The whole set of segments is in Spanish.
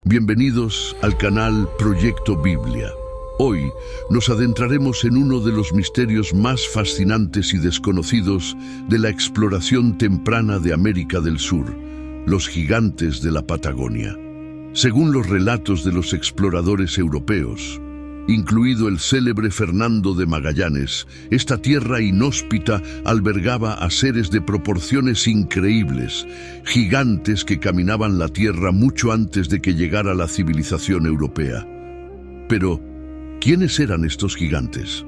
Bienvenidos al canal Proyecto Biblia. Hoy nos adentraremos en uno de los misterios más fascinantes y desconocidos de la exploración temprana de América del Sur, los gigantes de la Patagonia. Según los relatos de los exploradores europeos, incluido el célebre Fernando de Magallanes, esta tierra inhóspita albergaba a seres de proporciones increíbles, gigantes que caminaban la tierra mucho antes de que llegara la civilización europea. Pero, ¿quiénes eran estos gigantes?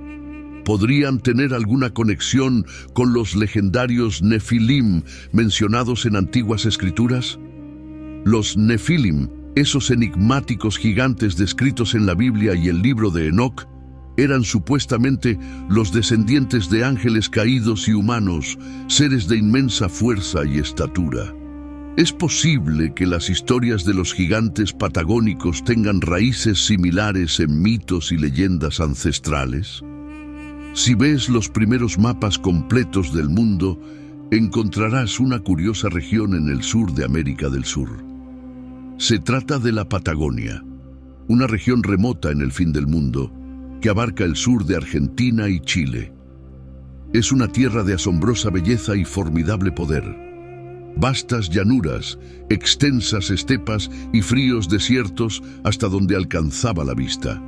¿Podrían tener alguna conexión con los legendarios Nefilim mencionados en antiguas escrituras? Los Nefilim, esos enigmáticos gigantes descritos en la Biblia y el libro de Enoc, eran supuestamente los descendientes de ángeles caídos y humanos, seres de inmensa fuerza y estatura. ¿Es posible que las historias de los gigantes patagónicos tengan raíces similares en mitos y leyendas ancestrales? Si ves los primeros mapas completos del mundo, encontrarás una curiosa región en el sur de América del Sur. Se trata de la Patagonia, una región remota en el fin del mundo que abarca el sur de Argentina y Chile. Es una tierra de asombrosa belleza y formidable poder. Vastas llanuras, extensas estepas y fríos desiertos hasta donde alcanzaba la vista.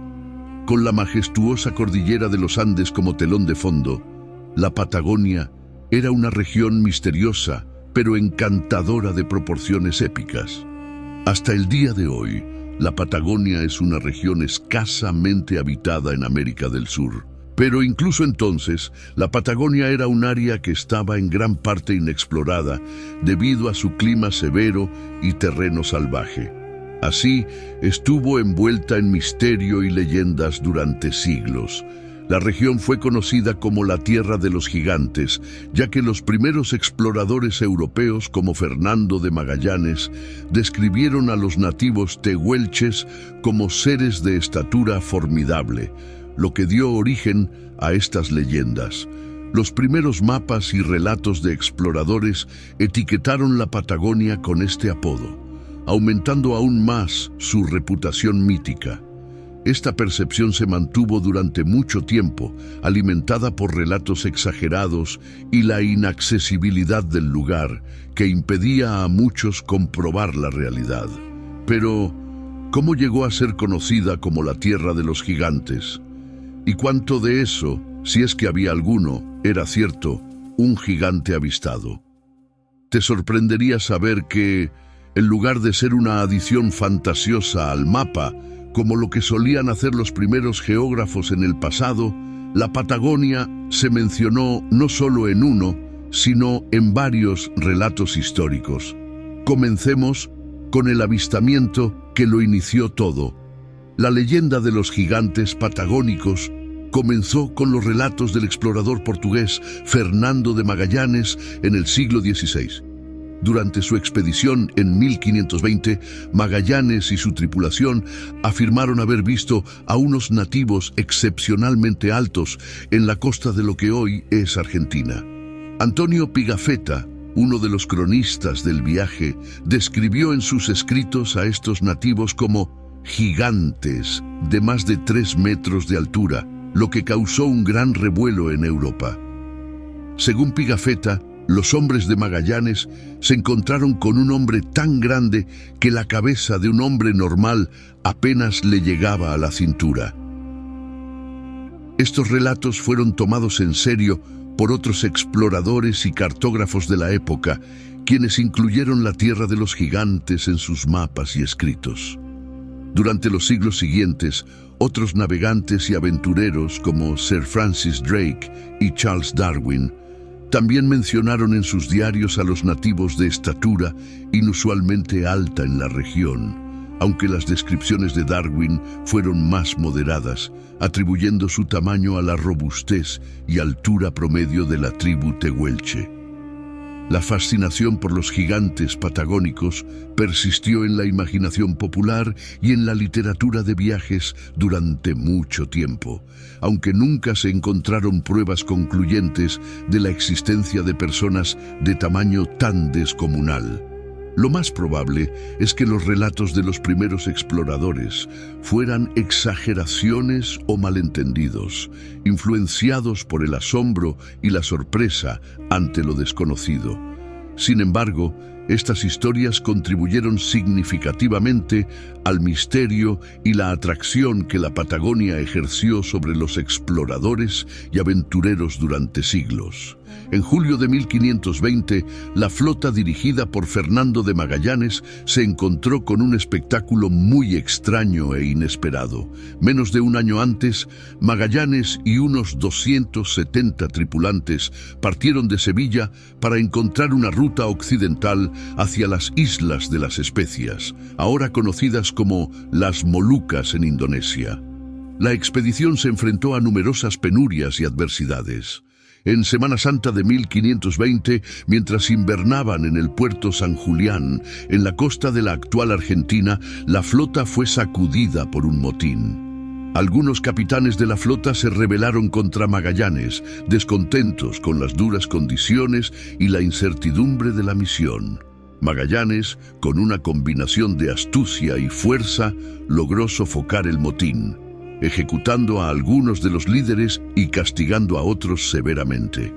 Con la majestuosa cordillera de los Andes como telón de fondo, la Patagonia era una región misteriosa, pero encantadora de proporciones épicas. Hasta el día de hoy, la Patagonia es una región escasamente habitada en América del Sur. Pero incluso entonces, la Patagonia era un área que estaba en gran parte inexplorada debido a su clima severo y terreno salvaje. Así, estuvo envuelta en misterio y leyendas durante siglos. La región fue conocida como la Tierra de los Gigantes, ya que los primeros exploradores europeos como Fernando de Magallanes describieron a los nativos tehuelches como seres de estatura formidable, lo que dio origen a estas leyendas. Los primeros mapas y relatos de exploradores etiquetaron la Patagonia con este apodo, aumentando aún más su reputación mítica. Esta percepción se mantuvo durante mucho tiempo, alimentada por relatos exagerados y la inaccesibilidad del lugar, que impedía a muchos comprobar la realidad. Pero, ¿cómo llegó a ser conocida como la Tierra de los Gigantes? ¿Y cuánto de eso, si es que había alguno, era cierto, un gigante avistado? Te sorprendería saber que, en lugar de ser una adición fantasiosa al mapa, como lo que solían hacer los primeros geógrafos en el pasado, la Patagonia se mencionó no solo en uno, sino en varios relatos históricos. Comencemos con el avistamiento que lo inició todo. La leyenda de los gigantes patagónicos comenzó con los relatos del explorador portugués Fernando de Magallanes en el siglo XVI. Durante su expedición en 1520, Magallanes y su tripulación afirmaron haber visto a unos nativos excepcionalmente altos en la costa de lo que hoy es Argentina. Antonio Pigafetta, uno de los cronistas del viaje, describió en sus escritos a estos nativos como gigantes de más de 3 metros de altura, lo que causó un gran revuelo en Europa. Según Pigafetta, los hombres de Magallanes se encontraron con un hombre tan grande que la cabeza de un hombre normal apenas le llegaba a la cintura. Estos relatos fueron tomados en serio por otros exploradores y cartógrafos de la época, quienes incluyeron la Tierra de los Gigantes en sus mapas y escritos. Durante los siglos siguientes, otros navegantes y aventureros como Sir Francis Drake y Charles Darwin también mencionaron en sus diarios a los nativos de estatura inusualmente alta en la región, aunque las descripciones de Darwin fueron más moderadas, atribuyendo su tamaño a la robustez y altura promedio de la tribu tehuelche. La fascinación por los gigantes patagónicos persistió en la imaginación popular y en la literatura de viajes durante mucho tiempo, aunque nunca se encontraron pruebas concluyentes de la existencia de personas de tamaño tan descomunal. Lo más probable es que los relatos de los primeros exploradores fueran exageraciones o malentendidos, influenciados por el asombro y la sorpresa ante lo desconocido. Sin embargo, estas historias contribuyeron significativamente al misterio y la atracción que la Patagonia ejerció sobre los exploradores y aventureros durante siglos. En julio de 1520, la flota dirigida por Fernando de Magallanes se encontró con un espectáculo muy extraño e inesperado. Menos de un año antes, Magallanes y unos 270 tripulantes partieron de Sevilla para encontrar una ruta occidental hacia las Islas de las Especias, ahora conocidas como las Molucas en Indonesia. La expedición se enfrentó a numerosas penurias y adversidades. En Semana Santa de 1520, mientras invernaban en el puerto San Julián, en la costa de la actual Argentina, la flota fue sacudida por un motín. Algunos capitanes de la flota se rebelaron contra Magallanes, descontentos con las duras condiciones y la incertidumbre de la misión. Magallanes, con una combinación de astucia y fuerza, logró sofocar el motín, ejecutando a algunos de los líderes y castigando a otros severamente.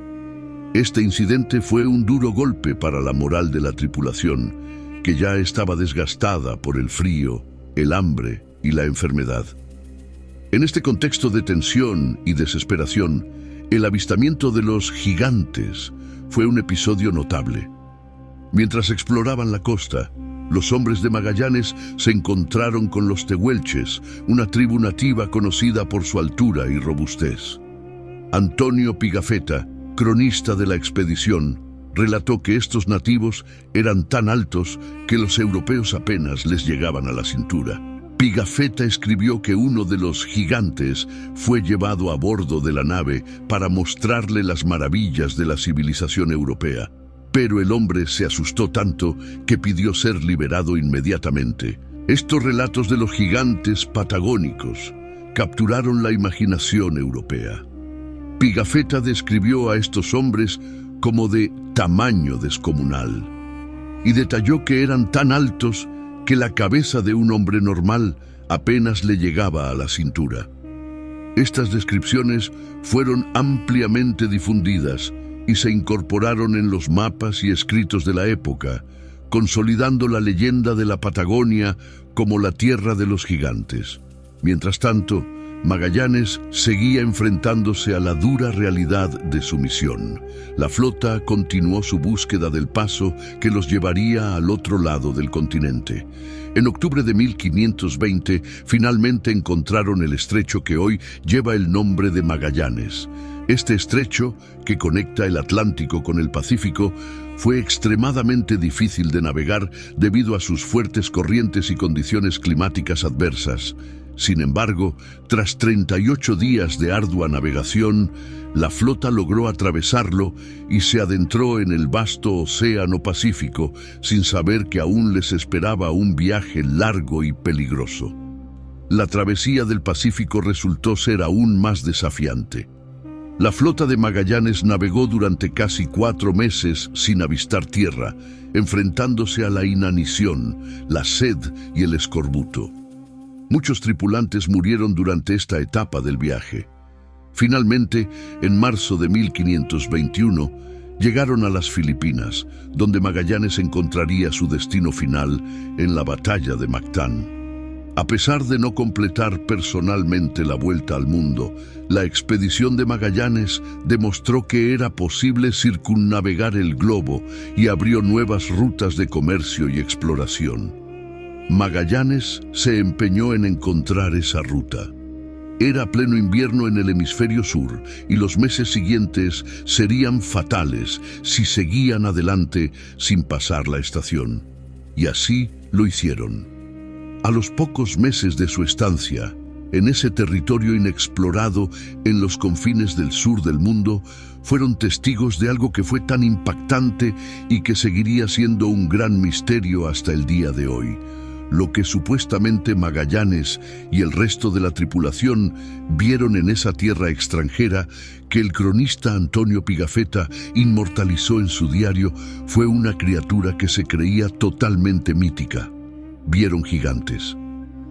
Este incidente fue un duro golpe para la moral de la tripulación, que ya estaba desgastada por el frío, el hambre y la enfermedad. En este contexto de tensión y desesperación, el avistamiento de los gigantes fue un episodio notable. Mientras exploraban la costa, los hombres de Magallanes se encontraron con los tehuelches, una tribu nativa conocida por su altura y robustez. Antonio Pigafetta, cronista de la expedición, relató que estos nativos eran tan altos que los europeos apenas les llegaban a la cintura. Pigafetta escribió que uno de los gigantes fue llevado a bordo de la nave para mostrarle las maravillas de la civilización europea. Pero el hombre se asustó tanto que pidió ser liberado inmediatamente. Estos relatos de los gigantes patagónicos capturaron la imaginación europea. Pigafetta describió a estos hombres como de tamaño descomunal y detalló que eran tan altos que la cabeza de un hombre normal apenas le llegaba a la cintura. Estas descripciones fueron ampliamente difundidas y se incorporaron en los mapas y escritos de la época, consolidando la leyenda de la Patagonia como la tierra de los gigantes. Mientras tanto, Magallanes seguía enfrentándose a la dura realidad de su misión. La flota continuó su búsqueda del paso que los llevaría al otro lado del continente. En octubre de 1520, finalmente encontraron el estrecho que hoy lleva el nombre de Magallanes. Este estrecho, que conecta el Atlántico con el Pacífico, fue extremadamente difícil de navegar debido a sus fuertes corrientes y condiciones climáticas adversas. Sin embargo, tras 38 días de ardua navegación, la flota logró atravesarlo y se adentró en el vasto Océano Pacífico, sin saber que aún les esperaba un viaje largo y peligroso. La travesía del Pacífico resultó ser aún más desafiante. La flota de Magallanes navegó durante casi 4 meses sin avistar tierra, enfrentándose a la inanición, la sed y el escorbuto. Muchos tripulantes murieron durante esta etapa del viaje. Finalmente, en marzo de 1521, llegaron a las Filipinas, donde Magallanes encontraría su destino final en la batalla de Mactán. A pesar de no completar personalmente la vuelta al mundo, la expedición de Magallanes demostró que era posible circunnavegar el globo y abrió nuevas rutas de comercio y exploración. Magallanes se empeñó en encontrar esa ruta. Era pleno invierno en el hemisferio sur y los meses siguientes serían fatales si seguían adelante sin pasar la estación. Y así lo hicieron. A los pocos meses de su estancia, en ese territorio inexplorado en los confines del sur del mundo, fueron testigos de algo que fue tan impactante y que seguiría siendo un gran misterio hasta el día de hoy. lo que supuestamente Magallanes y el resto de la tripulación vieron en esa tierra extranjera que el cronista Antonio Pigafetta inmortalizó en su diario fue una criatura que se creía totalmente mítica. Vieron gigantes.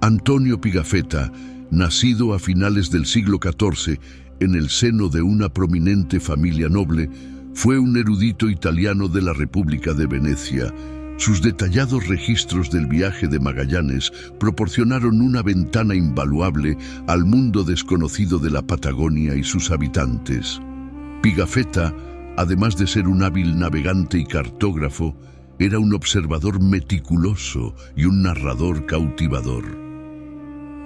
Antonio Pigafetta, nacido a finales del siglo XIV en el seno de una prominente familia noble, fue un erudito italiano de la República de Venecia. Sus detallados registros del viaje de Magallanes proporcionaron una ventana invaluable al mundo desconocido de la Patagonia y sus habitantes. Pigafetta, además de ser un hábil navegante y cartógrafo, era un observador meticuloso y un narrador cautivador.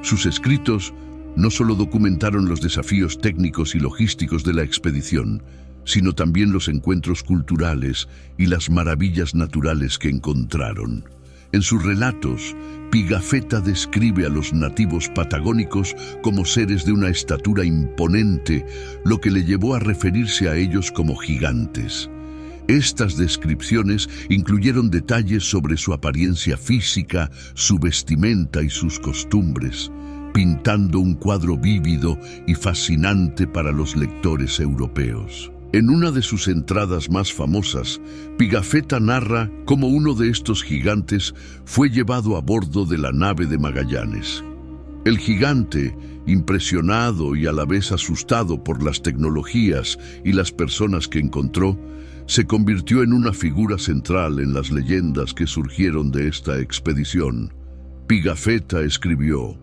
Sus escritos no solo documentaron los desafíos técnicos y logísticos de la expedición, sino también los encuentros culturales y las maravillas naturales que encontraron. En sus relatos, Pigafetta describe a los nativos patagónicos como seres de una estatura imponente, lo que le llevó a referirse a ellos como gigantes. Estas descripciones incluyeron detalles sobre su apariencia física, su vestimenta y sus costumbres, pintando un cuadro vívido y fascinante para los lectores europeos. En una de sus entradas más famosas, Pigafetta narra cómo uno de estos gigantes fue llevado a bordo de la nave de Magallanes. El gigante, impresionado y a la vez asustado por las tecnologías y las personas que encontró, se convirtió en una figura central en las leyendas que surgieron de esta expedición. Pigafetta escribió: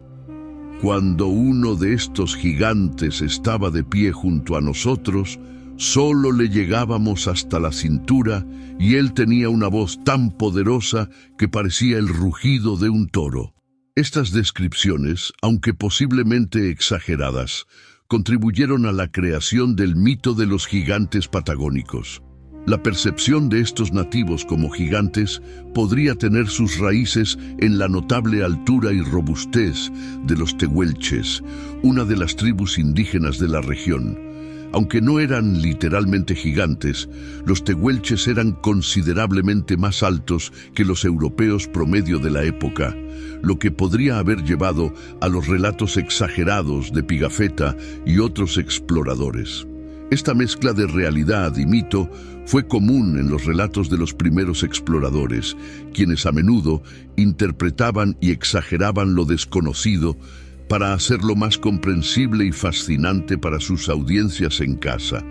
«Cuando uno de estos gigantes estaba de pie junto a nosotros, solo le llegábamos hasta la cintura y él tenía una voz tan poderosa que parecía el rugido de un toro». Estas descripciones, aunque posiblemente exageradas, contribuyeron a la creación del mito de los gigantes patagónicos. La percepción de estos nativos como gigantes podría tener sus raíces en la notable altura y robustez de los tehuelches, una de las tribus indígenas de la región. Aunque no eran literalmente gigantes, los tehuelches eran considerablemente más altos que los europeos promedio de la época, lo que podría haber llevado a los relatos exagerados de Pigafetta y otros exploradores. Esta mezcla de realidad y mito fue común en los relatos de los primeros exploradores, quienes a menudo interpretaban y exageraban lo desconocido para hacerlo más comprensible y fascinante para sus audiencias en casa.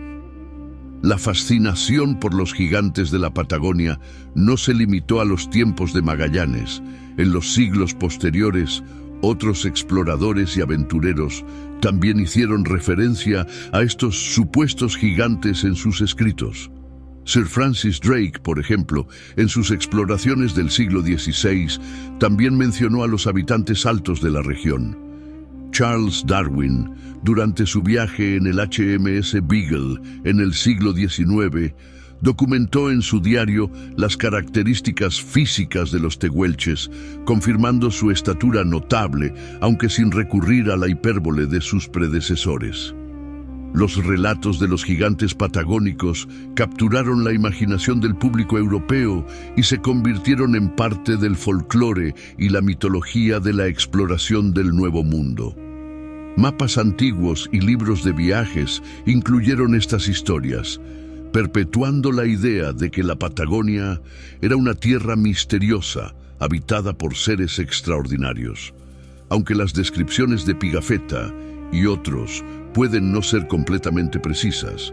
La fascinación por los gigantes de la Patagonia no se limitó a los tiempos de Magallanes. En los siglos posteriores, otros exploradores y aventureros también hicieron referencia a estos supuestos gigantes en sus escritos. Sir Francis Drake, por ejemplo, en sus exploraciones del siglo XVI, también mencionó a los habitantes altos de la región. Charles Darwin, durante su viaje en el HMS Beagle en el siglo XIX, documentó en su diario las características físicas de los tehuelches, confirmando su estatura notable, aunque sin recurrir a la hipérbole de sus predecesores. Los relatos de los gigantes patagónicos capturaron la imaginación del público europeo y se convirtieron en parte del folclore y la mitología de la exploración del Nuevo Mundo. Mapas antiguos y libros de viajes incluyeron estas historias, perpetuando la idea de que la Patagonia era una tierra misteriosa, habitada por seres extraordinarios. Aunque las descripciones de Pigafetta y otros pueden no ser completamente precisas,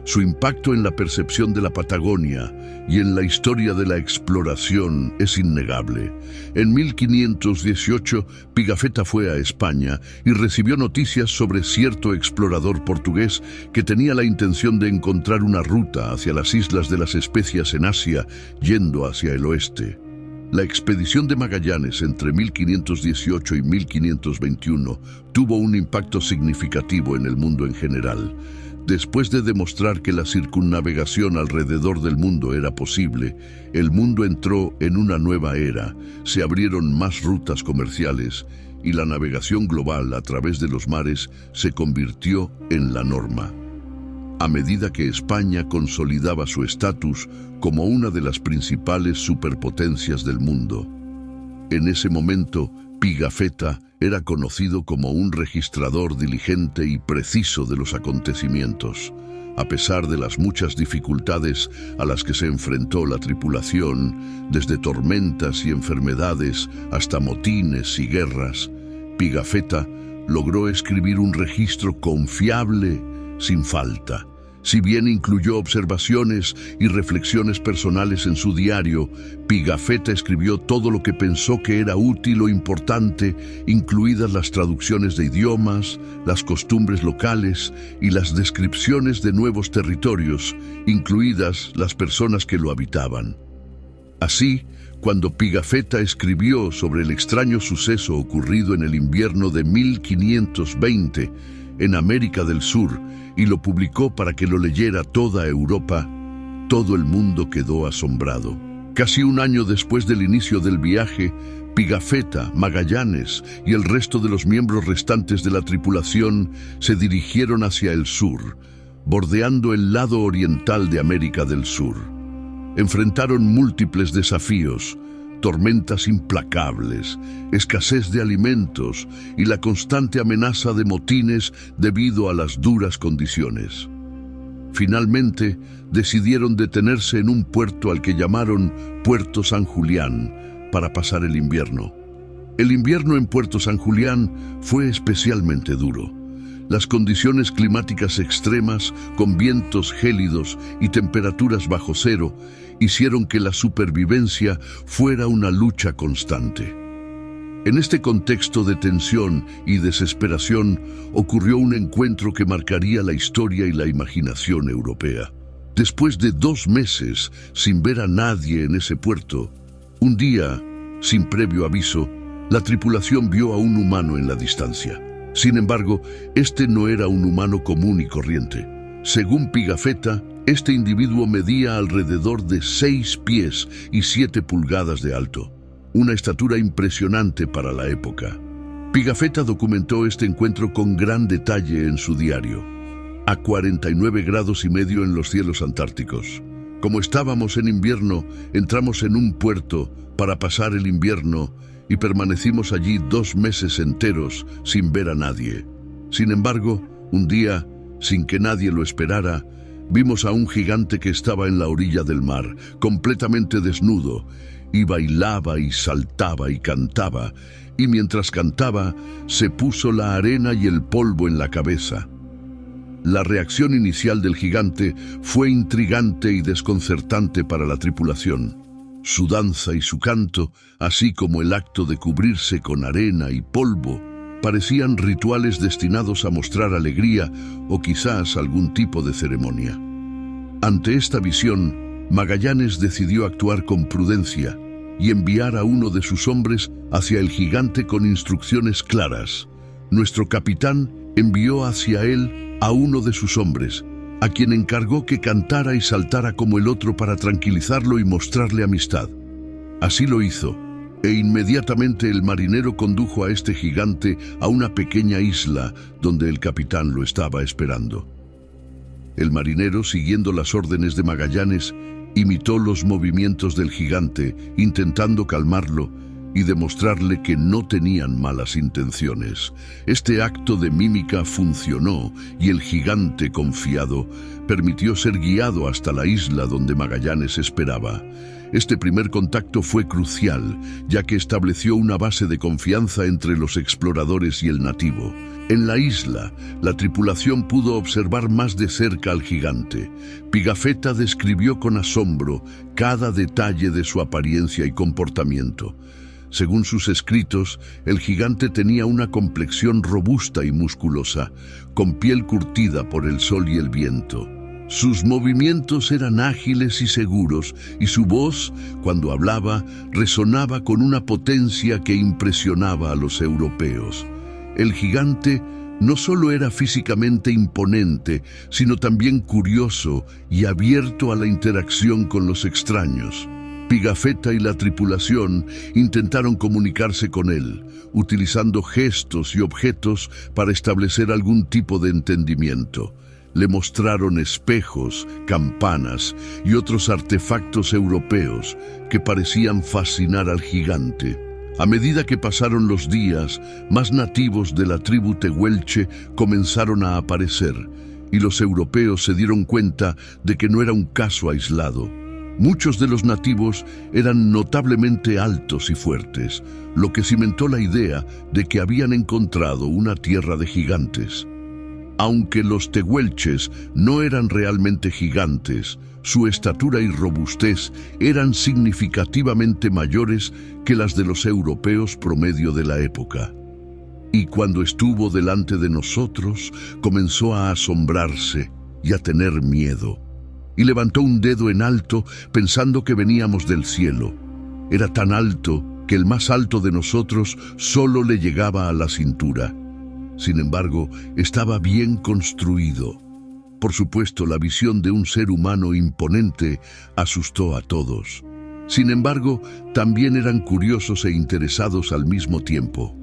su impacto en la percepción de la Patagonia y en la historia de la exploración es innegable. En 1518, Pigafetta fue a España y recibió noticias sobre cierto explorador portugués que tenía la intención de encontrar una ruta hacia las Islas de las Especias en Asia, yendo hacia el oeste. La expedición de Magallanes entre 1518 y 1521 tuvo un impacto significativo en el mundo en general. Después de demostrar que la circunnavegación alrededor del mundo era posible, el mundo entró en una nueva era, se abrieron más rutas comerciales y la navegación global a través de los mares se convirtió en la norma. A medida que España consolidaba su estatus como una de las principales superpotencias del mundo, En ese momento, Pigafetta era conocido como un registrador diligente y preciso de los acontecimientos. A pesar de las muchas dificultades a las que se enfrentó la tripulación, desde tormentas y enfermedades hasta motines y guerras, Pigafetta logró escribir un registro confiable sin falta. Si bien incluyó observaciones y reflexiones personales en su diario, Pigafetta escribió todo lo que pensó que era útil o importante, incluidas las traducciones de idiomas, las costumbres locales y las descripciones de nuevos territorios, incluidas las personas que lo habitaban. Así, cuando Pigafetta escribió sobre el extraño suceso ocurrido en el invierno de 1520 en América del Sur y lo publicó para que lo leyera toda Europa, todo el mundo quedó asombrado. Casi un año después del inicio del viaje, Pigafetta, Magallanes y el resto de los miembros restantes de la tripulación se dirigieron hacia el sur, bordeando el lado oriental de América del Sur. Enfrentaron múltiples desafíos, tormentas implacables, escasez de alimentos y la constante amenaza de motines debido a las duras condiciones. Finalmente, decidieron detenerse en un puerto al que llamaron Puerto San Julián para pasar el invierno. El invierno en Puerto San Julián fue especialmente duro. Las condiciones climáticas extremas, con vientos gélidos y temperaturas bajo cero, hicieron que la supervivencia fuera una lucha constante. En este contexto de tensión y desesperación ocurrió un encuentro que marcaría la historia y la imaginación europea. Después de 2 meses sin ver a nadie en ese puerto, un día, sin previo aviso, la tripulación vio a un humano en la distancia. Sin embargo, este no era un humano común y corriente. Según Pigafetta, este individuo medía alrededor de 6 pies y 7 pulgadas de alto, una estatura impresionante para la época. Pigafetta documentó este encuentro con gran detalle en su diario. A 49 grados y medio en los cielos antárticos. Como estábamos en invierno, entramos en un puerto para pasar el invierno y permanecimos allí 2 meses enteros sin ver a nadie. Sin embargo, un día, sin que nadie lo esperara, vimos a un gigante que estaba en la orilla del mar, completamente desnudo, y bailaba y saltaba y cantaba, y mientras cantaba, se puso la arena y el polvo en la cabeza. La reacción inicial del gigante fue intrigante y desconcertante para la tripulación. Su danza y su canto, así como el acto de cubrirse con arena y polvo, parecían rituales destinados a mostrar alegría o quizás algún tipo de ceremonia. Ante esta visión, Magallanes decidió actuar con prudencia y enviar a uno de sus hombres hacia el gigante con instrucciones claras. Nuestro capitán envió hacia él a uno de sus hombres, a quien encargó que cantara y saltara como el otro para tranquilizarlo y mostrarle amistad. Así lo hizo, e inmediatamente el marinero condujo a este gigante a una pequeña isla donde el capitán lo estaba esperando. El marinero, siguiendo las órdenes de Magallanes, imitó los movimientos del gigante, intentando calmarlo y demostrarle que no tenían malas intenciones. Este acto de mímica funcionó y el gigante, confiado, permitió ser guiado hasta la isla donde Magallanes esperaba. Este primer contacto fue crucial, ya que estableció una base de confianza entre los exploradores y el nativo. En la isla, la tripulación pudo observar más de cerca al gigante. Pigafetta describió con asombro cada detalle de su apariencia y comportamiento. Según sus escritos, el gigante tenía una complexión robusta y musculosa, con piel curtida por el sol y el viento. Sus movimientos eran ágiles y seguros, y su voz, cuando hablaba, resonaba con una potencia que impresionaba a los europeos. El gigante no solo era físicamente imponente, sino también curioso y abierto a la interacción con los extraños. Pigafetta y la tripulación intentaron comunicarse con él, utilizando gestos y objetos para establecer algún tipo de entendimiento. Le mostraron espejos, campanas y otros artefactos europeos que parecían fascinar al gigante. A medida que pasaron los días, más nativos de la tribu tehuelche comenzaron a aparecer, y los europeos se dieron cuenta de que no era un caso aislado. Muchos de los nativos eran notablemente altos y fuertes, lo que cimentó la idea de que habían encontrado una tierra de gigantes. Aunque los tehuelches no eran realmente gigantes, su estatura y robustez eran significativamente mayores que las de los europeos promedio de la época. Y cuando estuvo delante de nosotros, comenzó a asombrarse y a tener miedo. Y levantó un dedo en alto pensando que veníamos del cielo. Era tan alto que el más alto de nosotros solo le llegaba a la cintura. Sin embargo, estaba bien construido. Por supuesto, la visión de un ser humano imponente asustó a todos. Sin embargo, también eran curiosos e interesados al mismo tiempo.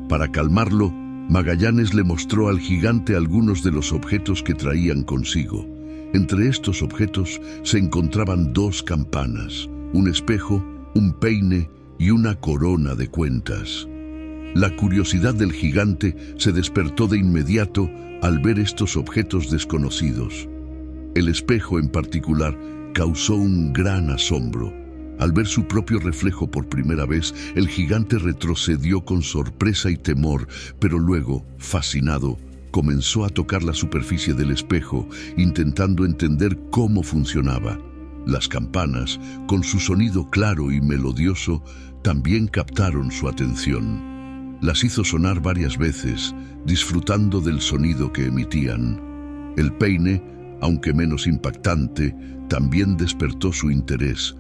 Para calmarlo, Magallanes le mostró al gigante algunos de los objetos que traían consigo. Entre estos objetos se encontraban 2 campanas, un espejo, un peine y una corona de cuentas. La curiosidad del gigante se despertó de inmediato al ver estos objetos desconocidos. El espejo en particular causó un gran asombro. Al ver su propio reflejo por primera vez, el gigante retrocedió con sorpresa y temor, pero luego, fascinado, comenzó a tocar la superficie del espejo, intentando entender cómo funcionaba. Las campanas, con su sonido claro y melodioso, también captaron su atención. Las hizo sonar varias veces, disfrutando del sonido que emitían. El peine, aunque menos impactante, también despertó su interés,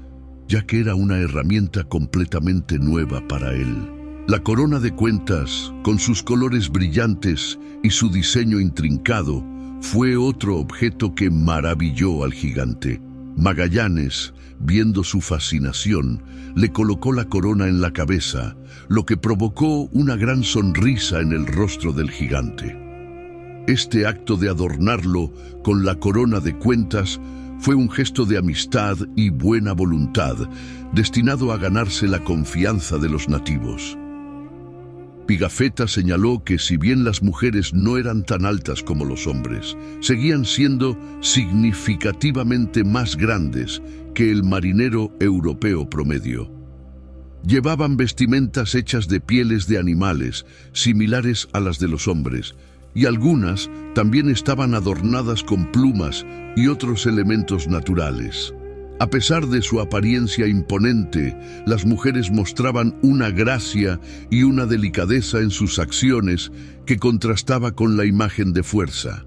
ya que era una herramienta completamente nueva para él. La corona de cuentas, con sus colores brillantes y su diseño intrincado, fue otro objeto que maravilló al gigante. Magallanes, viendo su fascinación, le colocó la corona en la cabeza, lo que provocó una gran sonrisa en el rostro del gigante. Este acto de adornarlo con la corona de cuentas fue un gesto de amistad y buena voluntad, destinado a ganarse la confianza de los nativos. Pigafetta señaló que si bien las mujeres no eran tan altas como los hombres, seguían siendo significativamente más grandes que el marinero europeo promedio. Llevaban vestimentas hechas de pieles de animales, similares a las de los hombres, y algunas también estaban adornadas con plumas y otros elementos naturales. A pesar de su apariencia imponente, las mujeres mostraban una gracia y una delicadeza en sus acciones que contrastaba con la imagen de fuerza.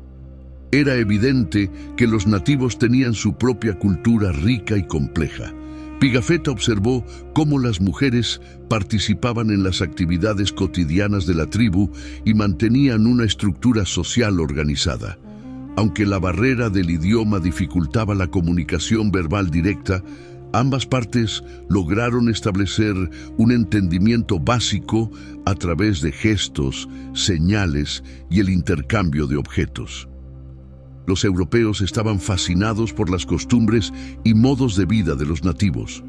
Era evidente que los nativos tenían su propia cultura rica y compleja. Pigafetta observó cómo las mujeres participaban en las actividades cotidianas de la tribu y mantenían una estructura social organizada. Aunque la barrera del idioma dificultaba la comunicación verbal directa, ambas partes lograron establecer un entendimiento básico a través de gestos, señales y el intercambio de objetos. Los europeos estaban fascinados por las costumbres y modos de vida de los nativos,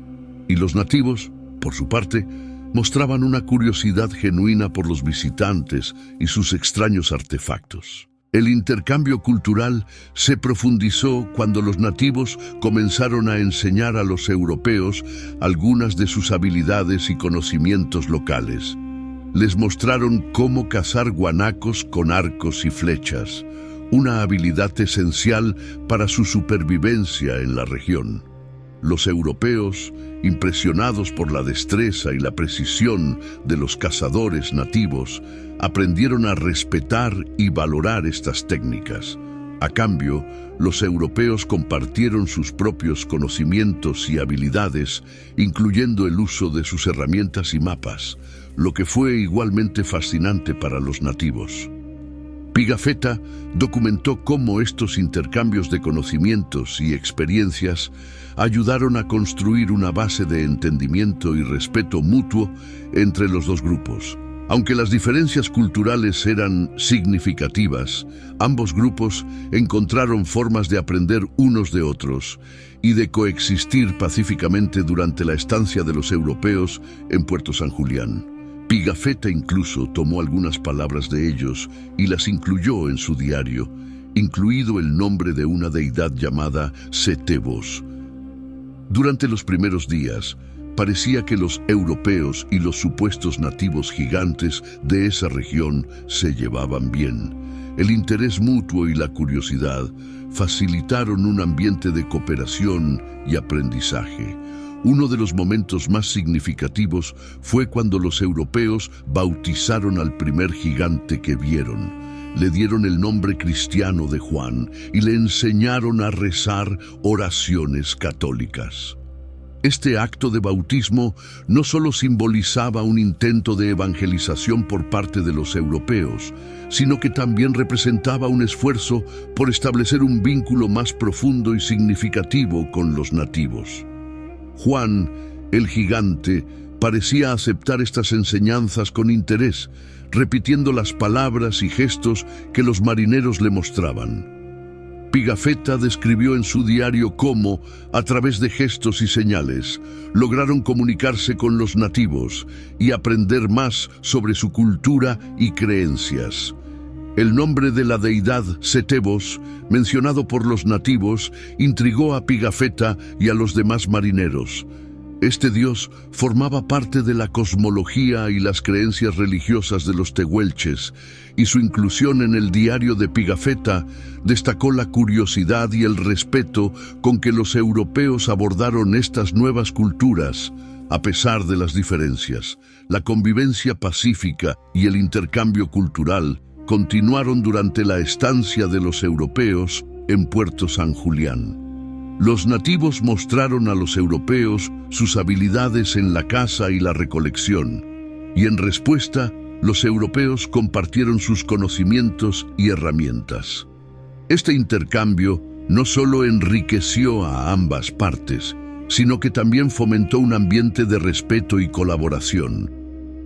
y los nativos, por su parte, mostraban una curiosidad genuina por los visitantes y sus extraños artefactos. El intercambio cultural se profundizó cuando los nativos comenzaron a enseñar a los europeos algunas de sus habilidades y conocimientos locales. Les mostraron cómo cazar guanacos con arcos y flechas, una habilidad esencial para su supervivencia en la región. Los europeos, impresionados por la destreza y la precisión de los cazadores nativos, aprendieron a respetar y valorar estas técnicas. A cambio, los europeos compartieron sus propios conocimientos y habilidades, incluyendo el uso de sus herramientas y mapas, lo que fue igualmente fascinante para los nativos. Pigafetta documentó cómo estos intercambios de conocimientos y experiencias ayudaron a construir una base de entendimiento y respeto mutuo entre los dos grupos. Aunque las diferencias culturales eran significativas, ambos grupos encontraron formas de aprender unos de otros y de coexistir pacíficamente durante la estancia de los europeos en Puerto San Julián. Pigafetta incluso tomó algunas palabras de ellos y las incluyó en su diario, incluido el nombre de una deidad llamada Setebos. Durante los primeros días, parecía que los europeos y los supuestos nativos gigantes de esa región se llevaban bien. El interés mutuo y la curiosidad facilitaron un ambiente de cooperación y aprendizaje. Uno de los momentos más significativos fue cuando los europeos bautizaron al primer gigante que vieron. Le dieron el nombre cristiano de Juan y le enseñaron a rezar oraciones católicas. Este acto de bautismo no solo simbolizaba un intento de evangelización por parte de los europeos, sino que también representaba un esfuerzo por establecer un vínculo más profundo y significativo con los nativos. Juan, el gigante, parecía aceptar estas enseñanzas con interés, repitiendo las palabras y gestos que los marineros le mostraban. Pigafetta describió en su diario cómo, a través de gestos y señales, lograron comunicarse con los nativos y aprender más sobre su cultura y creencias. El nombre de la deidad Setebos, mencionado por los nativos, intrigó a Pigafetta y a los demás marineros. Este dios formaba parte de la cosmología y las creencias religiosas de los tehuelches, y su inclusión en el diario de Pigafetta destacó la curiosidad y el respeto con que los europeos abordaron estas nuevas culturas. A pesar de las diferencias, la convivencia pacífica y el intercambio cultural continuaron durante la estancia de los europeos en Puerto San Julián. Los nativos mostraron a los europeos sus habilidades en la caza y la recolección, y en respuesta, los europeos compartieron sus conocimientos y herramientas. Este intercambio no solo enriqueció a ambas partes, sino que también fomentó un ambiente de respeto y colaboración.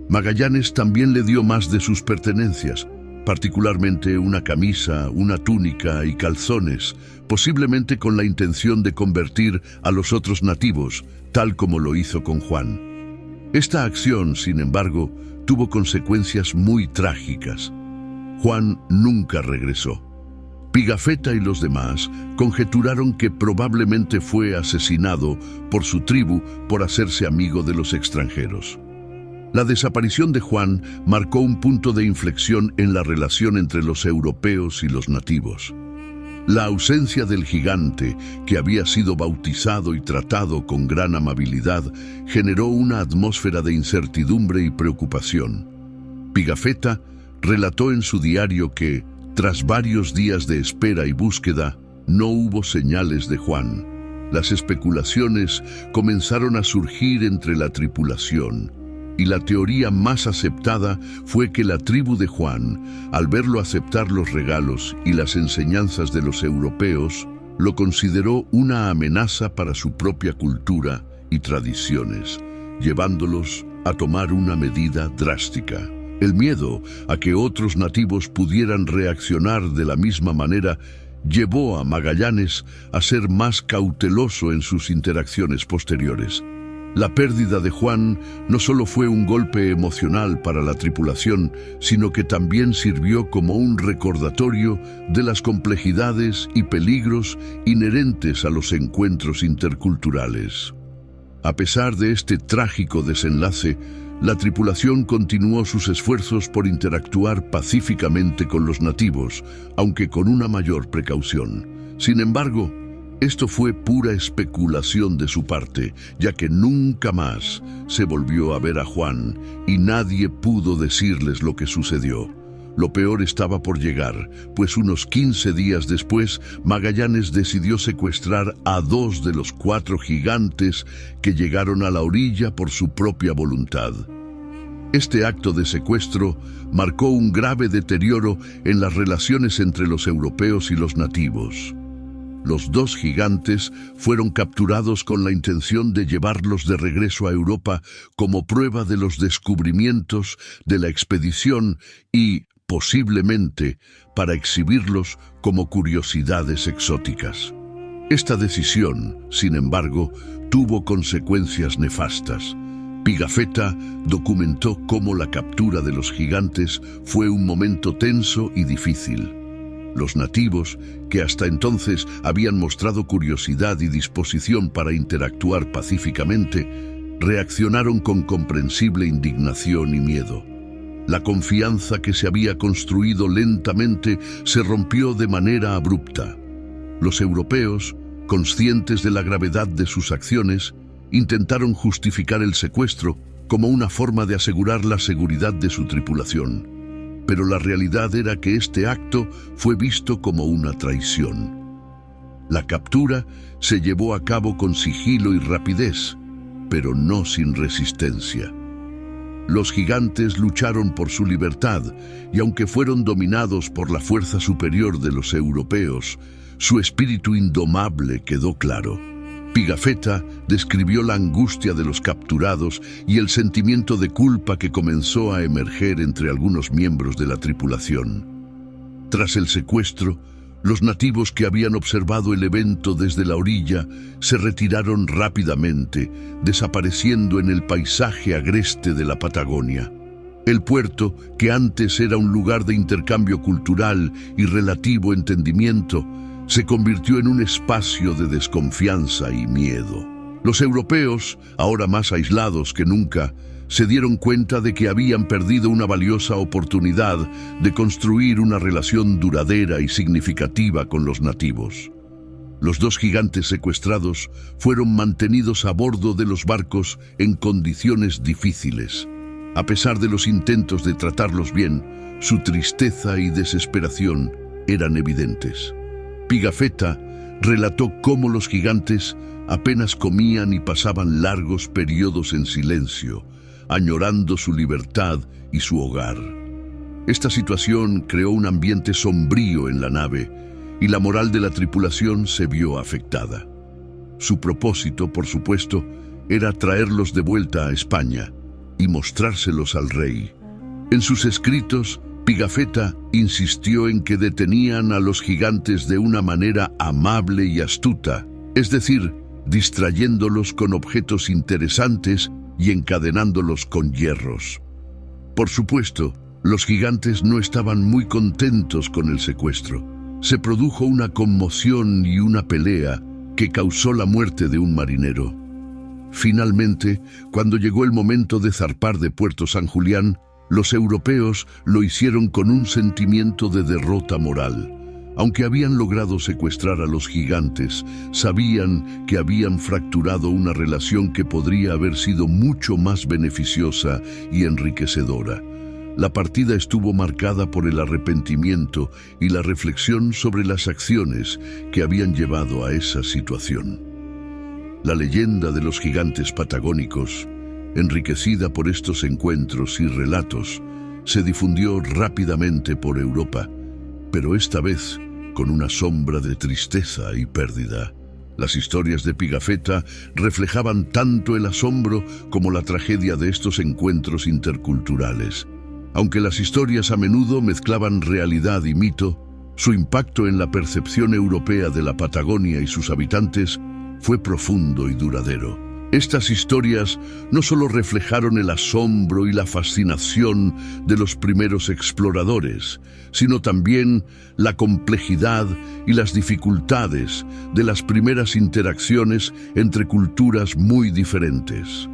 Magallanes también le dio más de sus pertenencias, particularmente una camisa, una túnica y calzones, posiblemente con la intención de convertir a los otros nativos, tal como lo hizo con Juan. Esta acción, sin embargo, tuvo consecuencias muy trágicas. Juan nunca regresó. Pigafetta y los demás conjeturaron que probablemente fue asesinado por su tribu por hacerse amigo de los extranjeros. La desaparición de Juan marcó un punto de inflexión en la relación entre los europeos y los nativos. La ausencia del gigante, que había sido bautizado y tratado con gran amabilidad, generó una atmósfera de incertidumbre y preocupación. Pigafetta relató en su diario que, tras varios días de espera y búsqueda, no hubo señales de Juan. Las especulaciones comenzaron a surgir entre la tripulación, y la teoría más aceptada fue que la tribu de Juan, al verlo aceptar los regalos y las enseñanzas de los europeos, lo consideró una amenaza para su propia cultura y tradiciones, llevándolos a tomar una medida drástica. El miedo a que otros nativos pudieran reaccionar de la misma manera llevó a Magallanes a ser más cauteloso en sus interacciones posteriores. La pérdida de Juan no solo fue un golpe emocional para la tripulación, sino que también sirvió como un recordatorio de las complejidades y peligros inherentes a los encuentros interculturales. A pesar de este trágico desenlace, la tripulación continuó sus esfuerzos por interactuar pacíficamente con los nativos, aunque con una mayor precaución. Sin embargo, esto fue pura especulación de su parte, ya que nunca más se volvió a ver a Juan y nadie pudo decirles lo que sucedió. Lo peor estaba por llegar, pues unos 15 días después, Magallanes decidió secuestrar a 2 de los 4 gigantes que llegaron a la orilla por su propia voluntad. Este acto de secuestro marcó un grave deterioro en las relaciones entre los europeos y los nativos. Los dos gigantes fueron capturados con la intención de llevarlos de regreso a Europa como prueba de los descubrimientos de la expedición y, posiblemente, para exhibirlos como curiosidades exóticas. Esta decisión, sin embargo, tuvo consecuencias nefastas. Pigafetta documentó cómo la captura de los gigantes fue un momento tenso y difícil. Los nativos, que hasta entonces habían mostrado curiosidad y disposición para interactuar pacíficamente, reaccionaron con comprensible indignación y miedo. La confianza que se había construido lentamente se rompió de manera abrupta. Los europeos, conscientes de la gravedad de sus acciones, intentaron justificar el secuestro como una forma de asegurar la seguridad de su tripulación. Pero la realidad era que este acto fue visto como una traición. La captura se llevó a cabo con sigilo y rapidez, pero no sin resistencia. Los gigantes lucharon por su libertad y aunque fueron dominados por la fuerza superior de los europeos, su espíritu indomable quedó claro. Pigafetta describió la angustia de los capturados y el sentimiento de culpa que comenzó a emerger entre algunos miembros de la tripulación. Tras el secuestro, los nativos que habían observado el evento desde la orilla se retiraron rápidamente, desapareciendo en el paisaje agreste de la Patagonia. El puerto, que antes era un lugar de intercambio cultural y relativo entendimiento, se convirtió en un espacio de desconfianza y miedo. Los europeos, ahora más aislados que nunca, se dieron cuenta de que habían perdido una valiosa oportunidad de construir una relación duradera y significativa con los nativos. Los dos gigantes secuestrados fueron mantenidos a bordo de los barcos en condiciones difíciles. A pesar de los intentos de tratarlos bien, su tristeza y desesperación eran evidentes. Pigafetta relató cómo los gigantes apenas comían y pasaban largos periodos en silencio, añorando su libertad y su hogar. Esta situación creó un ambiente sombrío en la nave y la moral de la tripulación se vio afectada. Su propósito, por supuesto, era traerlos de vuelta a España y mostrárselos al rey. En sus escritos, Pigafetta insistió en que detenían a los gigantes de una manera amable y astuta, es decir, distrayéndolos con objetos interesantes y encadenándolos con hierros. Por supuesto, los gigantes no estaban muy contentos con el secuestro. Se produjo una conmoción y una pelea que causó la muerte de un marinero. Finalmente, cuando llegó el momento de zarpar de Puerto San Julián, los europeos lo hicieron con un sentimiento de derrota moral. Aunque habían logrado secuestrar a los gigantes, sabían que habían fracturado una relación que podría haber sido mucho más beneficiosa y enriquecedora. La partida estuvo marcada por el arrepentimiento y la reflexión sobre las acciones que habían llevado a esa situación. La leyenda de los gigantes patagónicos, enriquecida por estos encuentros y relatos, se difundió rápidamente por Europa, pero esta vez con una sombra de tristeza y pérdida. Las historias de Pigafetta reflejaban tanto el asombro como la tragedia de estos encuentros interculturales. Aunque las historias a menudo mezclaban realidad y mito, su impacto en la percepción europea de la Patagonia y sus habitantes fue profundo y duradero. Estas historias no solo reflejaron el asombro y la fascinación de los primeros exploradores, sino también la complejidad y las dificultades de las primeras interacciones entre culturas muy diferentes.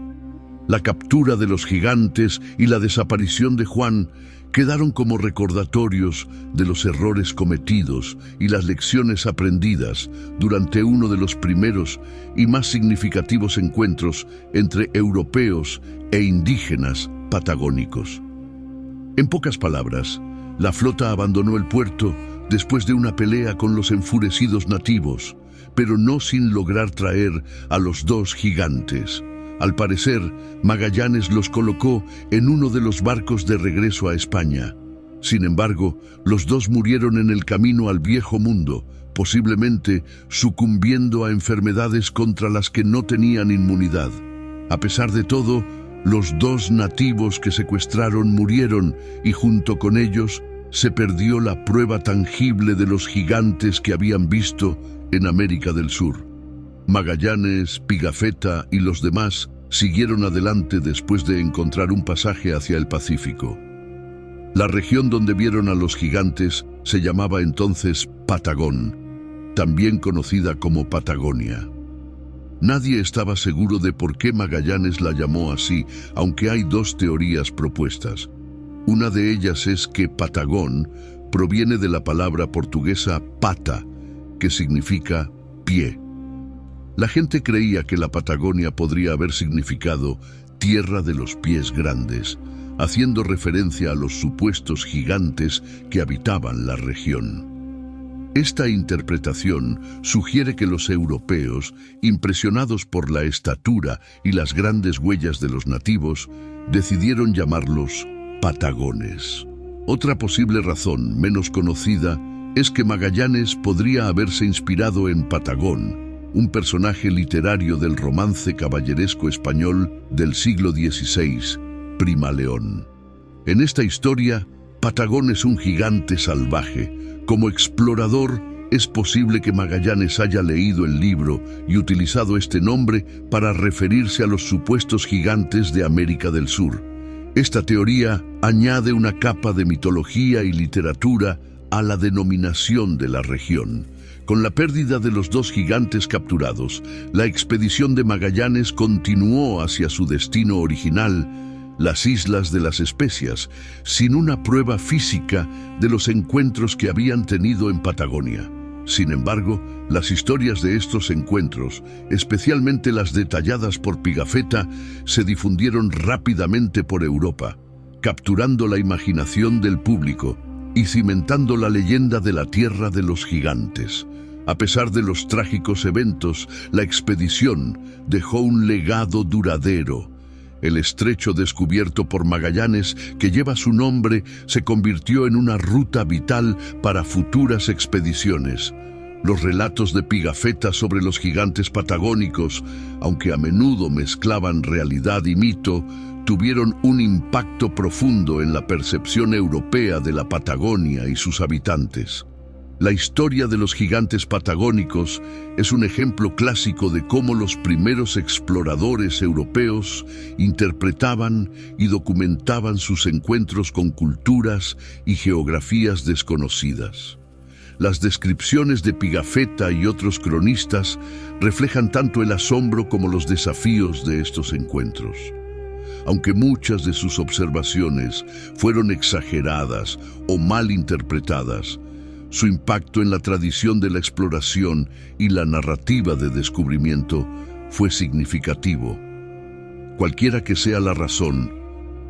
La captura de los gigantes y la desaparición de Juan quedaron como recordatorios de los errores cometidos y las lecciones aprendidas durante uno de los primeros y más significativos encuentros entre europeos e indígenas patagónicos. En pocas palabras, la flota abandonó el puerto después de una pelea con los enfurecidos nativos, pero no sin lograr traer a los dos gigantes. Al parecer, Magallanes los colocó en uno de los barcos de regreso a España. Sin embargo, los dos murieron en el camino al Viejo Mundo, posiblemente sucumbiendo a enfermedades contra las que no tenían inmunidad. A pesar de todo, los 2 nativos que secuestraron murieron y junto con ellos se perdió la prueba tangible de los gigantes que habían visto en América del Sur. Magallanes, Pigafetta y los demás siguieron adelante después de encontrar un pasaje hacia el Pacífico. La región donde vieron a los gigantes se llamaba entonces Patagón, también conocida como Patagonia. Nadie estaba seguro de por qué Magallanes la llamó así, aunque hay 2 teorías propuestas. Una de ellas es que Patagón proviene de la palabra portuguesa pata, que significa pie. La gente creía que la Patagonia podría haber significado tierra de los pies grandes, haciendo referencia a los supuestos gigantes que habitaban la región. Esta interpretación sugiere que los europeos, impresionados por la estatura y las grandes huellas de los nativos, decidieron llamarlos patagones. Otra posible razón, menos conocida, es que Magallanes podría haberse inspirado en Patagón, un personaje literario del romance caballeresco español del siglo XVI, Prima León. En esta historia, Patagón es un gigante salvaje. Como explorador, es posible que Magallanes haya leído el libro y utilizado este nombre para referirse a los supuestos gigantes de América del Sur. Esta teoría añade una capa de mitología y literatura a la denominación de la región. Con la pérdida de los 2 gigantes capturados, la expedición de Magallanes continuó hacia su destino original, las Islas de las Especias, sin una prueba física de los encuentros que habían tenido en Patagonia. Sin embargo, las historias de estos encuentros, especialmente las detalladas por Pigafetta, se difundieron rápidamente por Europa, capturando la imaginación del público y cimentando la leyenda de la Tierra de los Gigantes. A pesar de los trágicos eventos, la expedición dejó un legado duradero. El estrecho descubierto por Magallanes, que lleva su nombre, se convirtió en una ruta vital para futuras expediciones. Los relatos de Pigafetta sobre los gigantes patagónicos, aunque a menudo mezclaban realidad y mito, tuvieron un impacto profundo en la percepción europea de la Patagonia y sus habitantes. La historia de los gigantes patagónicos es un ejemplo clásico de cómo los primeros exploradores europeos interpretaban y documentaban sus encuentros con culturas y geografías desconocidas. Las descripciones de Pigafetta y otros cronistas reflejan tanto el asombro como los desafíos de estos encuentros. Aunque muchas de sus observaciones fueron exageradas o mal interpretadas, su impacto en la tradición de la exploración y la narrativa de descubrimiento fue significativo. Cualquiera que sea la razón,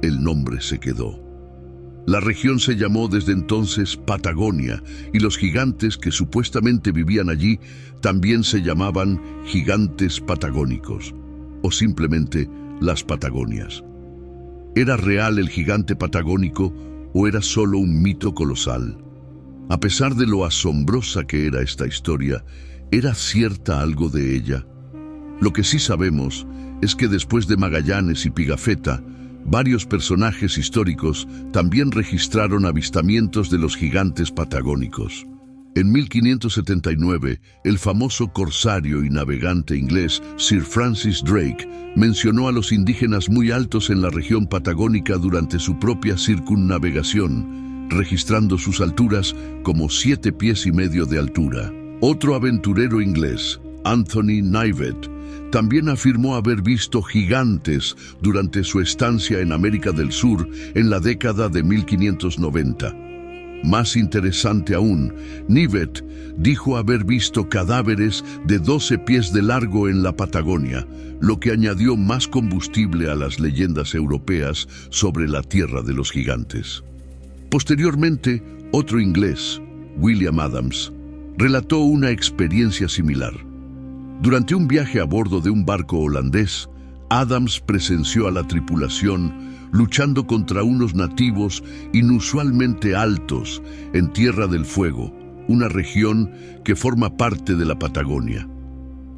el nombre se quedó. La región se llamó desde entonces Patagonia y los gigantes que supuestamente vivían allí también se llamaban gigantes patagónicos o simplemente las Patagonias. ¿Era real el gigante patagónico o era solo un mito colosal? A pesar de lo asombrosa que era esta historia, ¿era cierta algo de ella? Lo que sí sabemos es que después de Magallanes y Pigafetta, varios personajes históricos también registraron avistamientos de los gigantes patagónicos. En 1579, el famoso corsario y navegante inglés Sir Francis Drake mencionó a los indígenas muy altos en la región patagónica durante su propia circunnavegación, registrando sus alturas como 7,5 pies de altura. Otro aventurero inglés, Anthony Knivet, también afirmó haber visto gigantes durante su estancia en América del Sur en la década de 1590. Más interesante aún, Knivet dijo haber visto cadáveres de 12 pies de largo en la Patagonia, lo que añadió más combustible a las leyendas europeas sobre la tierra de los gigantes. Posteriormente, otro inglés, William Adams, relató una experiencia similar. Durante un viaje a bordo de un barco holandés, Adams presenció a la tripulación luchando contra unos nativos inusualmente altos en Tierra del Fuego, una región que forma parte de la Patagonia.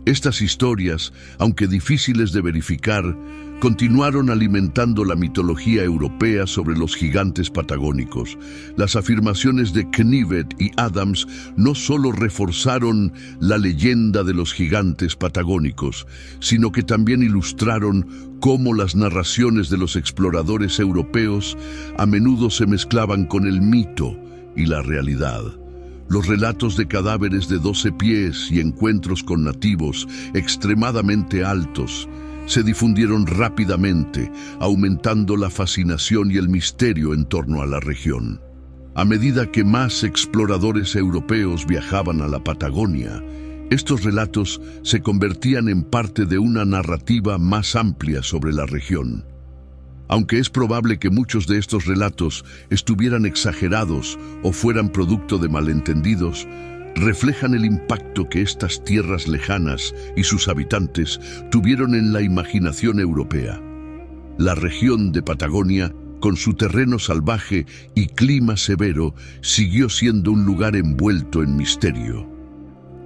Estas historias, aunque difíciles de verificar, continuaron alimentando la mitología europea sobre los gigantes patagónicos. Las afirmaciones de Knivet y Adams no solo reforzaron la leyenda de los gigantes patagónicos, sino que también ilustraron cómo las narraciones de los exploradores europeos a menudo se mezclaban con el mito y la realidad. Los relatos de cadáveres de 12 pies y encuentros con nativos extremadamente altos se difundieron rápidamente, aumentando la fascinación y el misterio en torno a la región. A medida que más exploradores europeos viajaban a la Patagonia, estos relatos se convertían en parte de una narrativa más amplia sobre la región. Aunque es probable que muchos de estos relatos estuvieran exagerados o fueran producto de malentendidos, reflejan el impacto que estas tierras lejanas y sus habitantes tuvieron en la imaginación europea. La región de Patagonia, con su terreno salvaje y clima severo, siguió siendo un lugar envuelto en misterio.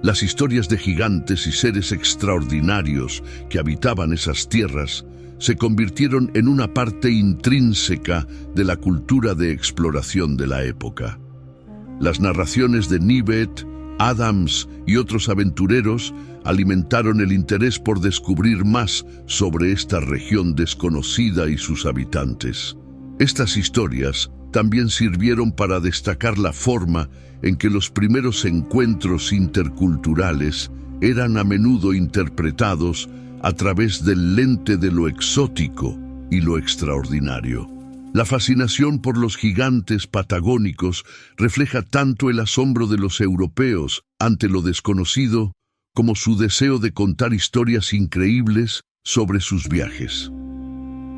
Las historias de gigantes y seres extraordinarios que habitaban esas tierras se convirtieron en una parte intrínseca de la cultura de exploración de la época. Las narraciones de Knivet, Adams y otros aventureros alimentaron el interés por descubrir más sobre esta región desconocida y sus habitantes. Estas historias también sirvieron para destacar la forma en que los primeros encuentros interculturales eran a menudo interpretados a través del lente de lo exótico y lo extraordinario. La fascinación por los gigantes patagónicos refleja tanto el asombro de los europeos ante lo desconocido como su deseo de contar historias increíbles sobre sus viajes.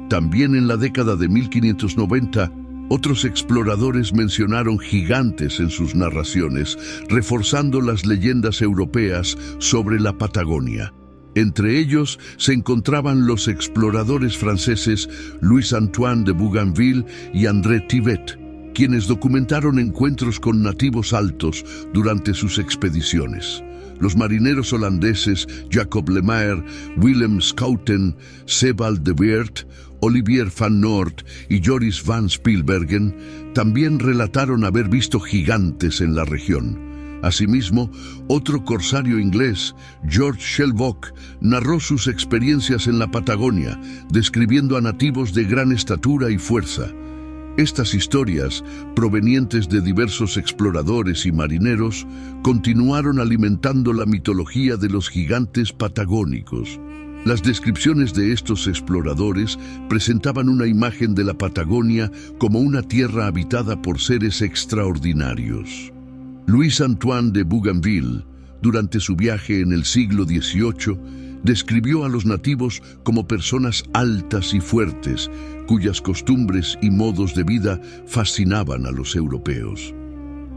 También en la década de 1590, otros exploradores mencionaron gigantes en sus narraciones, reforzando las leyendas europeas sobre la Patagonia. Entre ellos se encontraban los exploradores franceses Louis-Antoine de Bougainville y André Thibet, quienes documentaron encuentros con nativos altos durante sus expediciones. Los marineros holandeses Jacob Lemaire, Willem Schouten, Sebald de Weert, Olivier van Noort y Joris van Spilbergen también relataron haber visto gigantes en la región. Asimismo, otro corsario inglés, George Shelvocke, narró sus experiencias en la Patagonia, describiendo a nativos de gran estatura y fuerza. Estas historias, provenientes de diversos exploradores y marineros, continuaron alimentando la mitología de los gigantes patagónicos. Las descripciones de estos exploradores presentaban una imagen de la Patagonia como una tierra habitada por seres extraordinarios. Louis-Antoine de Bougainville, durante su viaje en el siglo XVIII, describió a los nativos como personas altas y fuertes, cuyas costumbres y modos de vida fascinaban a los europeos.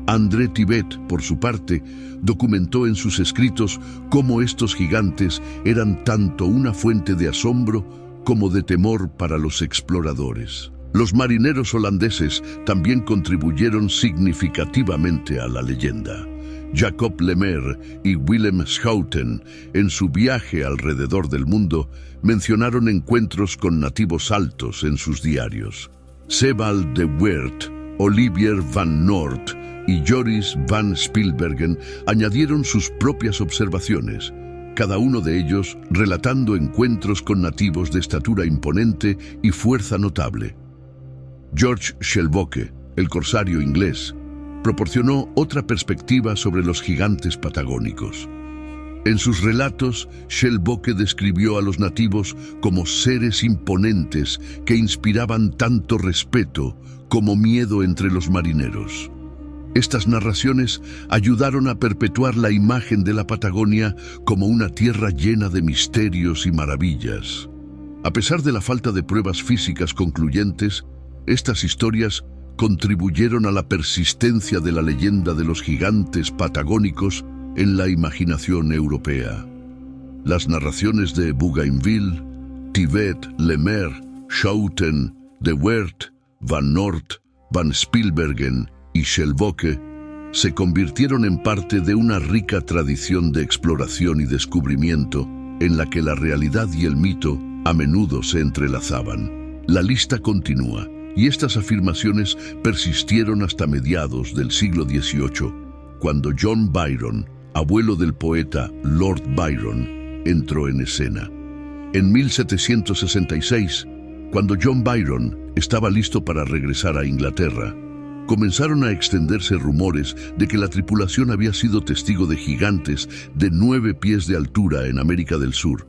André Thibet, por su parte, documentó en sus escritos cómo estos gigantes eran tanto una fuente de asombro como de temor para los exploradores. Los marineros holandeses también contribuyeron significativamente a la leyenda. Jacob Lemaire y Willem Schouten, en su viaje alrededor del mundo, mencionaron encuentros con nativos altos en sus diarios. Sebald de Weert, Olivier van Noort y Joris van Spilbergen añadieron sus propias observaciones, cada uno de ellos relatando encuentros con nativos de estatura imponente y fuerza notable. George Shelvocke, el corsario inglés, proporcionó otra perspectiva sobre los gigantes patagónicos. En sus relatos, Shelvocke describió a los nativos como seres imponentes que inspiraban tanto respeto como miedo entre los marineros. Estas narraciones ayudaron a perpetuar la imagen de la Patagonia como una tierra llena de misterios y maravillas. A pesar de la falta de pruebas físicas concluyentes, estas historias contribuyeron a la persistencia de la leyenda de los gigantes patagónicos en la imaginación europea. Las narraciones de Bougainville, Thibet, Lemaire, Schouten, de Weert, van Noort, van Spilbergen y Shelvocke se convirtieron en parte de una rica tradición de exploración y descubrimiento en la que la realidad y el mito a menudo se entrelazaban. La lista continúa, y estas afirmaciones persistieron hasta mediados del siglo XVIII, cuando John Byron, abuelo del poeta Lord Byron, entró en escena. En 1766, cuando John Byron estaba listo para regresar a Inglaterra, comenzaron a extenderse rumores de que la tripulación había sido testigo de gigantes de 9 pies de altura en América del Sur.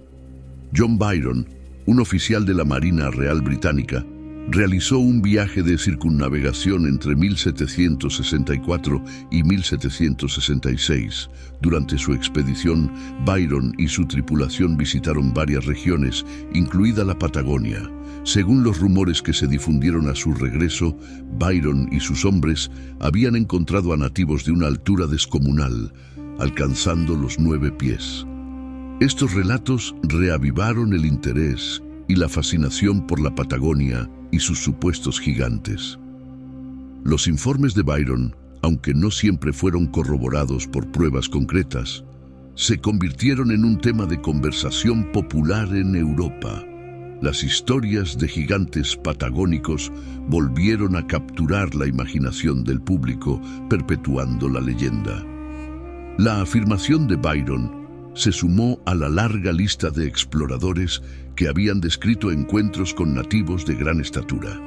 John Byron, un oficial de la Marina Real Británica, realizó un viaje de circunnavegación entre 1764 y 1766. Durante su expedición, Byron y su tripulación visitaron varias regiones, incluida la Patagonia. Según los rumores que se difundieron a su regreso, Byron y sus hombres habían encontrado a nativos de una altura descomunal, alcanzando los 9 pies. Estos relatos reavivaron el interés y la fascinación por la Patagonia y sus supuestos gigantes. Los informes de Byron, aunque no siempre fueron corroborados por pruebas concretas, se convirtieron en un tema de conversación popular en Europa. Las historias de gigantes patagónicos volvieron a capturar la imaginación del público, perpetuando la leyenda. La afirmación de Byron se sumó a la larga lista de exploradores que habían descrito encuentros con nativos de gran estatura.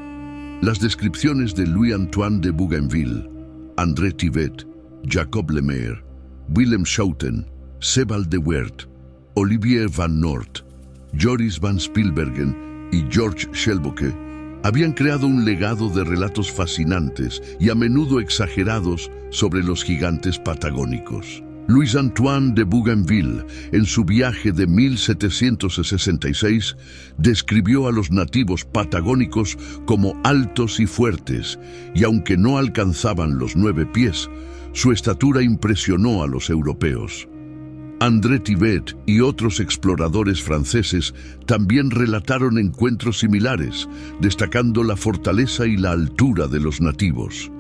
Las descripciones de Louis-Antoine de Bougainville, André Thibet, Jacob Lemaire, Willem Schouten, Sebald de Weert, Olivier van Noort, Joris van Spilbergen y George Shelbocke habían creado un legado de relatos fascinantes y a menudo exagerados sobre los gigantes patagónicos. Louis-Antoine de Bougainville, en su viaje de 1766, describió a los nativos patagónicos como altos y fuertes, y aunque no alcanzaban los 9 pies, su estatura impresionó a los europeos. André Thibet y otros exploradores franceses también relataron encuentros similares, destacando la fortaleza y la altura de los nativos.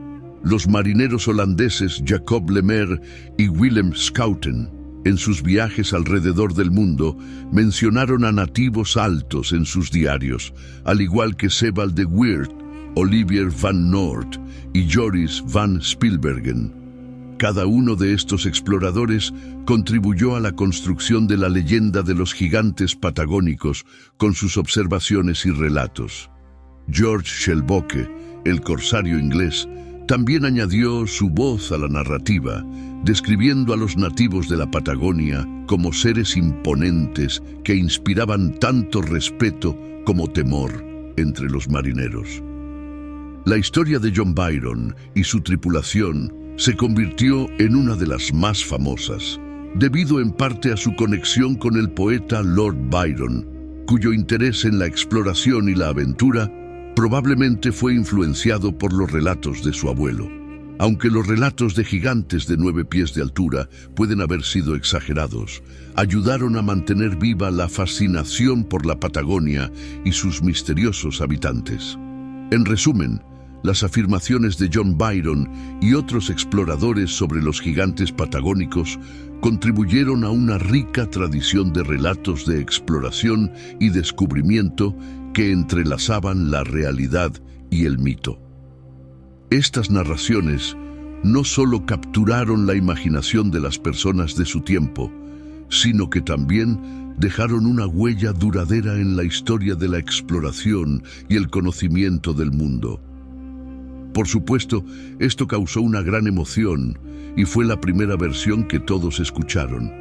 Los marineros holandeses Jacob Lemaire y Willem Schouten, en sus viajes alrededor del mundo, mencionaron a nativos altos en sus diarios, al igual que Sebald de Weert, Olivier van Noort y Joris van Spilbergen. Cada uno de estos exploradores contribuyó a la construcción de la leyenda de los gigantes patagónicos con sus observaciones y relatos. George Shelbocke, el corsario inglés, también añadió su voz a la narrativa, describiendo a los nativos de la Patagonia como seres imponentes que inspiraban tanto respeto como temor entre los marineros. La historia de John Byron y su tripulación se convirtió en una de las más famosas, debido en parte a su conexión con el poeta Lord Byron, cuyo interés en la exploración y la aventura probablemente fue influenciado por los relatos de su abuelo. Aunque los relatos de gigantes de 9 pies de altura pueden haber sido exagerados, ayudaron a mantener viva la fascinación por la Patagonia y sus misteriosos habitantes. En resumen, las afirmaciones de John Byron y otros exploradores sobre los gigantes patagónicos contribuyeron a una rica tradición de relatos de exploración y descubrimiento que entrelazaban la realidad y el mito. Estas narraciones no solo capturaron la imaginación de las personas de su tiempo, sino que también dejaron una huella duradera en la historia de la exploración y el conocimiento del mundo. Por supuesto, esto causó una gran emoción y fue la primera versión que todos escucharon.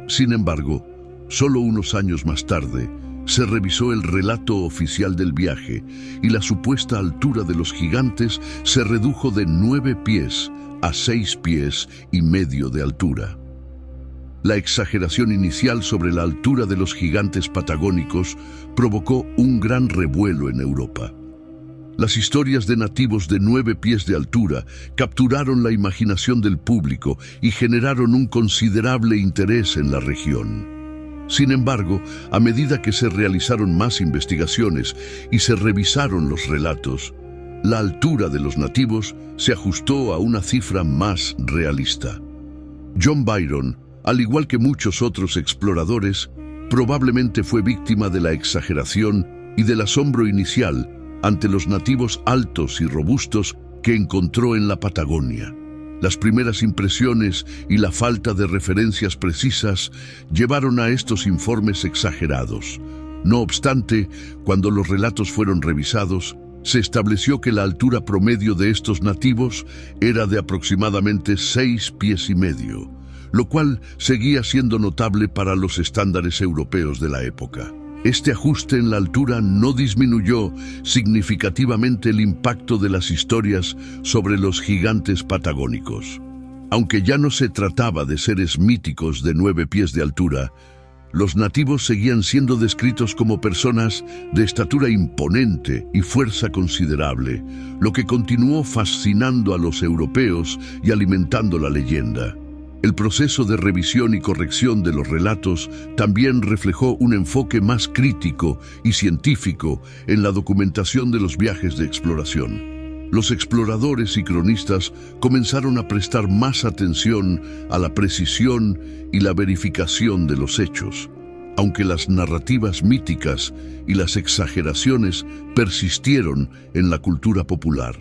Sin embargo, solo unos años más tarde, se revisó el relato oficial del viaje y la supuesta altura de los gigantes se redujo de 9 pies a 6 pies y medio de altura. La exageración inicial sobre la altura de los gigantes patagónicos provocó un gran revuelo en Europa. Las historias de nativos de 9 pies de altura capturaron la imaginación del público y generaron un considerable interés en la región. Sin embargo, a medida que se realizaron más investigaciones y se revisaron los relatos, la altura de los nativos se ajustó a una cifra más realista. John Byron, al igual que muchos otros exploradores, probablemente fue víctima de la exageración y del asombro inicial ante los nativos altos y robustos que encontró en la Patagonia. Las primeras impresiones y la falta de referencias precisas llevaron a estos informes exagerados. No obstante, cuando los relatos fueron revisados, se estableció que la altura promedio de estos nativos era de aproximadamente 6,5 pies, lo cual seguía siendo notable para los estándares europeos de la época. Este ajuste en la altura no disminuyó significativamente el impacto de las historias sobre los gigantes patagónicos. Aunque ya no se trataba de seres míticos de 9 pies de altura, los nativos seguían siendo descritos como personas de estatura imponente y fuerza considerable, lo que continuó fascinando a los europeos y alimentando la leyenda. El proceso de revisión y corrección de los relatos también reflejó un enfoque más crítico y científico en la documentación de los viajes de exploración. Los exploradores y cronistas comenzaron a prestar más atención a la precisión y la verificación de los hechos, aunque las narrativas míticas y las exageraciones persistieron en la cultura popular.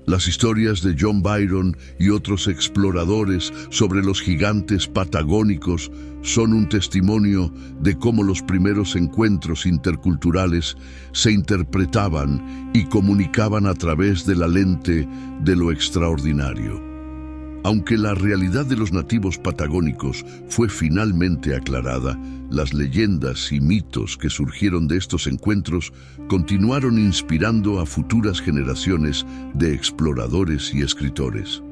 Las historias de John Byron y otros exploradores sobre los gigantes patagónicos son un testimonio de cómo los primeros encuentros interculturales se interpretaban y comunicaban a través de la lente de lo extraordinario. Aunque la realidad de los nativos patagónicos fue finalmente aclarada, las leyendas y mitos que surgieron de estos encuentros continuaron inspirando a futuras generaciones de exploradores y escritores.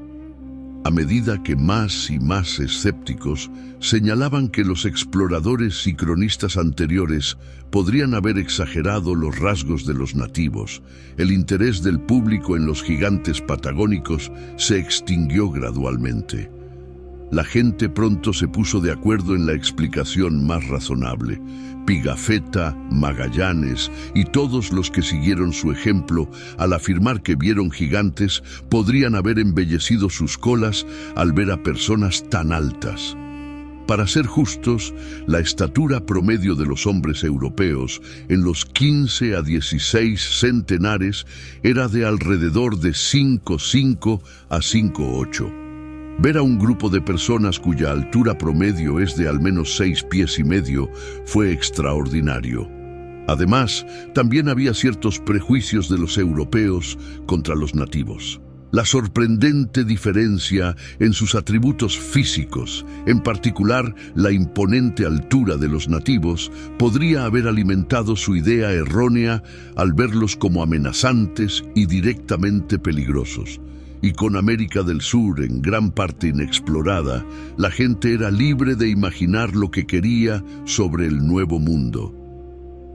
A medida que más y más escépticos señalaban que los exploradores y cronistas anteriores podrían haber exagerado los rasgos de los nativos, el interés del público en los gigantes patagónicos se extinguió gradualmente. La gente pronto se puso de acuerdo en la explicación más razonable. Pigafetta, Magallanes y todos los que siguieron su ejemplo al afirmar que vieron gigantes podrían haber embellecido sus colas al ver a personas tan altas. Para ser justos, la estatura promedio de los hombres europeos en los 15 a 16 centenares era de alrededor de 5,5 a 5,8. Ver a un grupo de personas cuya altura promedio es de al menos 6,5 pies fue extraordinario. Además, también había ciertos prejuicios de los europeos contra los nativos. La sorprendente diferencia en sus atributos físicos, en particular la imponente altura de los nativos, podría haber alimentado su idea errónea al verlos como amenazantes y directamente peligrosos. Y con América del Sur en gran parte inexplorada, la gente era libre de imaginar lo que quería sobre el Nuevo Mundo.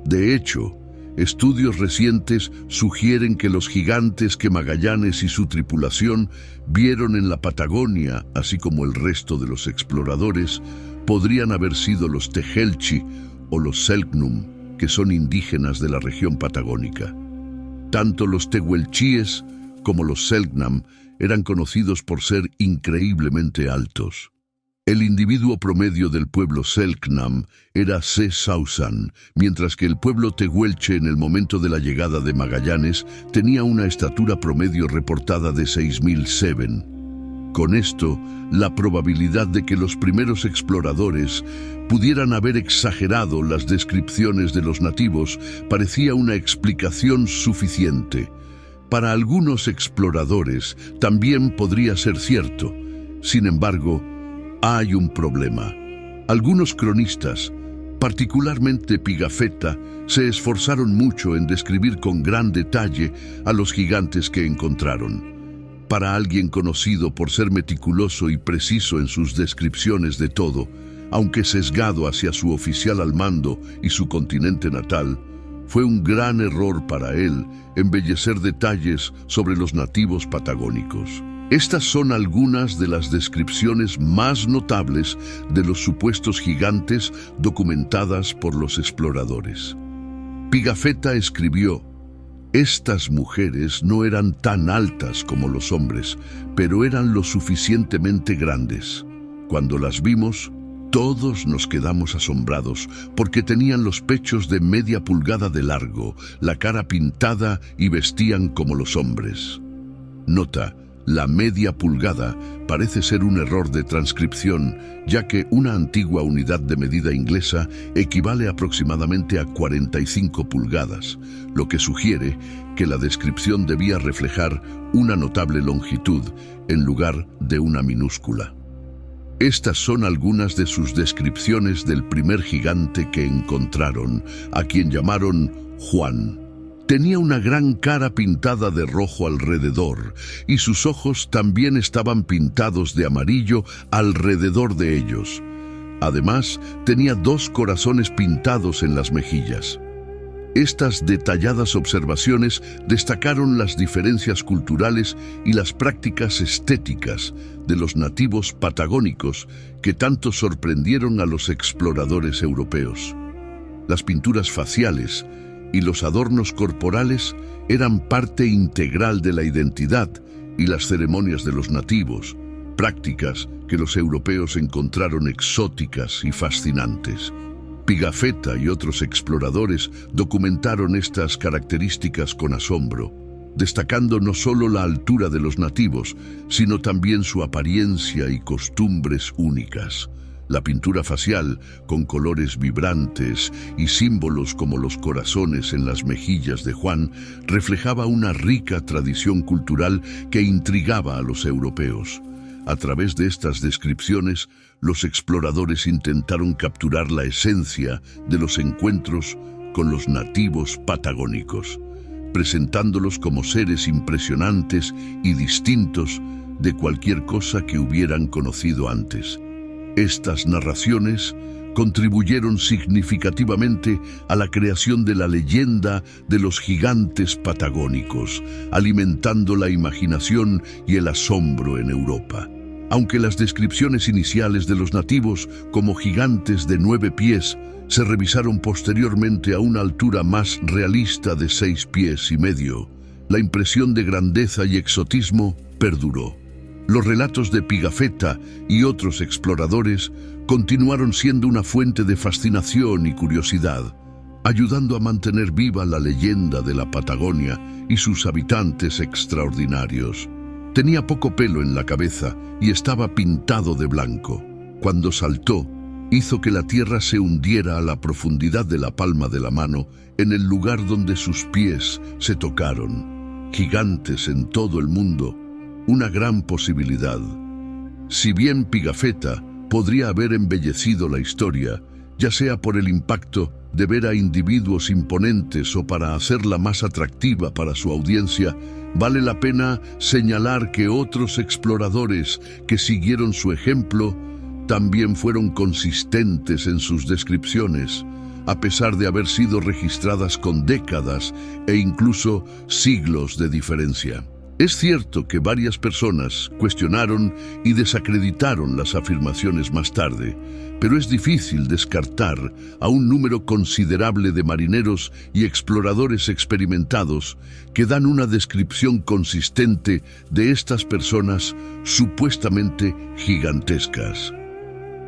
De hecho, estudios recientes sugieren que los gigantes que Magallanes y su tripulación vieron en la Patagonia, así como el resto de los exploradores, podrían haber sido los Tejelchi o los Selknam, que son indígenas de la región patagónica. Tanto los tehuelchíes como los Selknam eran conocidos por ser increíblemente altos. El individuo promedio del pueblo Selknam era C. Sausan, mientras que el pueblo tehuelche en el momento de la llegada de Magallanes tenía una estatura promedio reportada de 6,007. Con esto, la probabilidad de que los primeros exploradores pudieran haber exagerado las descripciones de los nativos parecía una explicación suficiente. Para algunos exploradores también podría ser cierto. Sin embargo, hay un problema. Algunos cronistas, particularmente Pigafetta, se esforzaron mucho en describir con gran detalle a los gigantes que encontraron. Para alguien conocido por ser meticuloso y preciso en sus descripciones de todo, aunque sesgado hacia su oficial al mando y su continente natal, fue un gran error para él embellecer detalles sobre los nativos patagónicos. Estas son algunas de las descripciones más notables de los supuestos gigantes documentadas por los exploradores. Pigafetta escribió: Estas mujeres no eran tan altas como los hombres, pero eran lo suficientemente grandes. Cuando las vimos, todos nos quedamos asombrados porque tenían los pechos de media pulgada de largo, la cara pintada y vestían como los hombres. Nota: la media pulgada parece ser un error de transcripción, ya que una antigua unidad de medida inglesa equivale aproximadamente a 45 pulgadas, lo que sugiere que la descripción debía reflejar una notable longitud en lugar de una minúscula. Estas son algunas de sus descripciones del primer gigante que encontraron, a quien llamaron Juan. Tenía una gran cara pintada de rojo alrededor, y sus ojos también estaban pintados de amarillo alrededor de ellos. Además, tenía 2 corazones pintados en las mejillas. Estas detalladas observaciones destacaron las diferencias culturales y las prácticas estéticas de los nativos patagónicos que tanto sorprendieron a los exploradores europeos. Las pinturas faciales y los adornos corporales eran parte integral de la identidad y las ceremonias de los nativos, prácticas que los europeos encontraron exóticas y fascinantes. Pigafetta y otros exploradores documentaron estas características con asombro, destacando no solo la altura de los nativos, sino también su apariencia y costumbres únicas. La pintura facial, con colores vibrantes y símbolos como los corazones en las mejillas de Juan, reflejaba una rica tradición cultural que intrigaba a los europeos. A través de estas descripciones, los exploradores intentaron capturar la esencia de los encuentros con los nativos patagónicos, presentándolos como seres impresionantes y distintos de cualquier cosa que hubieran conocido antes. Estas narraciones contribuyeron significativamente a la creación de la leyenda de los gigantes patagónicos, alimentando la imaginación y el asombro en Europa. Aunque las descripciones iniciales de los nativos como gigantes de 9 pies se revisaron posteriormente a una altura más realista de 6 pies y medio, la impresión de grandeza y exotismo perduró. Los relatos de Pigafetta y otros exploradores continuaron siendo una fuente de fascinación y curiosidad, ayudando a mantener viva la leyenda de la Patagonia y sus habitantes extraordinarios. Tenía poco pelo en la cabeza y estaba pintado de blanco. Cuando saltó, hizo que la tierra se hundiera a la profundidad de la palma de la mano en el lugar donde sus pies se tocaron. Gigantes en todo el mundo, una gran posibilidad. Si bien Pigafetta podría haber embellecido la historia, ya sea por el impacto de ver a individuos imponentes o para hacerla más atractiva para su audiencia, vale la pena señalar que otros exploradores que siguieron su ejemplo también fueron consistentes en sus descripciones, a pesar de haber sido registradas con décadas e incluso siglos de diferencia. Es cierto que varias personas cuestionaron y desacreditaron las afirmaciones más tarde, pero es difícil descartar a un número considerable de marineros y exploradores experimentados que dan una descripción consistente de estas personas supuestamente gigantescas.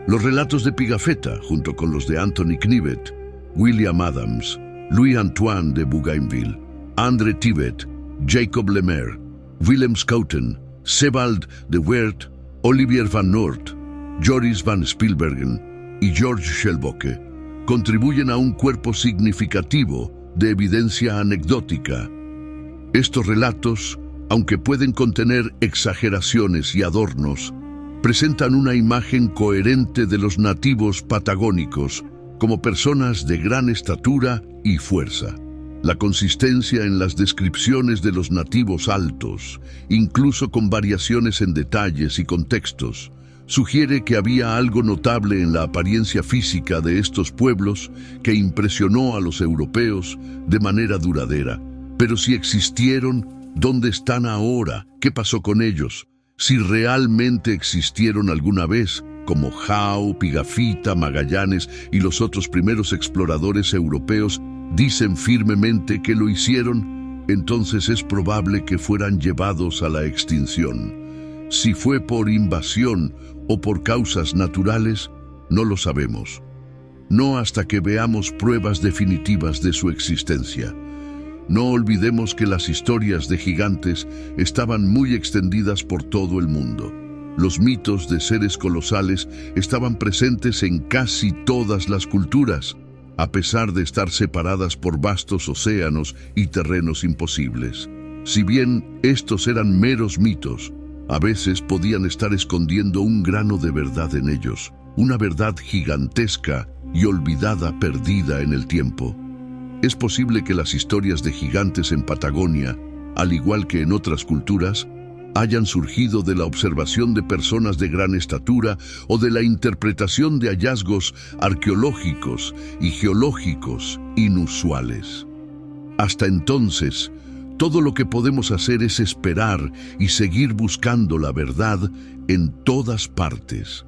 Los relatos de Pigafetta, junto con los de Anthony Knivet, William Adams, Louis-Antoine de Bougainville, André Tivet, Jacob Lemaire, Willem Schouten, Sebald de Weert, Olivier van Noort, Joris van Spielbergen y George Schellbocke contribuyen a un cuerpo significativo de evidencia anecdótica. Estos relatos, aunque pueden contener exageraciones y adornos, presentan una imagen coherente de los nativos patagónicos como personas de gran estatura y fuerza. La consistencia en las descripciones de los nativos altos, incluso con variaciones en detalles y contextos, sugiere que había algo notable en la apariencia física de estos pueblos que impresionó a los europeos de manera duradera. Pero si existieron, ¿dónde están ahora? ¿Qué pasó con ellos? Si realmente existieron alguna vez, como Howe, Pigafetta, Magallanes y los otros primeros exploradores europeos dicen firmemente que lo hicieron, entonces es probable que fueran llevados a la extinción. Si fue por invasión o por causas naturales, no lo sabemos. No hasta que veamos pruebas definitivas de su existencia. No olvidemos que las historias de gigantes estaban muy extendidas por todo el mundo. Los mitos de seres colosales estaban presentes en casi todas las culturas, a pesar de estar separadas por vastos océanos y terrenos imposibles. Si bien estos eran meros mitos, a veces podían estar escondiendo un grano de verdad en ellos, una verdad gigantesca y olvidada, perdida en el tiempo. Es posible que las historias de gigantes en Patagonia, al igual que en otras culturas, hayan surgido de la observación de personas de gran estatura o de la interpretación de hallazgos arqueológicos y geológicos inusuales. Hasta entonces, todo lo que podemos hacer es esperar y seguir buscando la verdad en todas partes.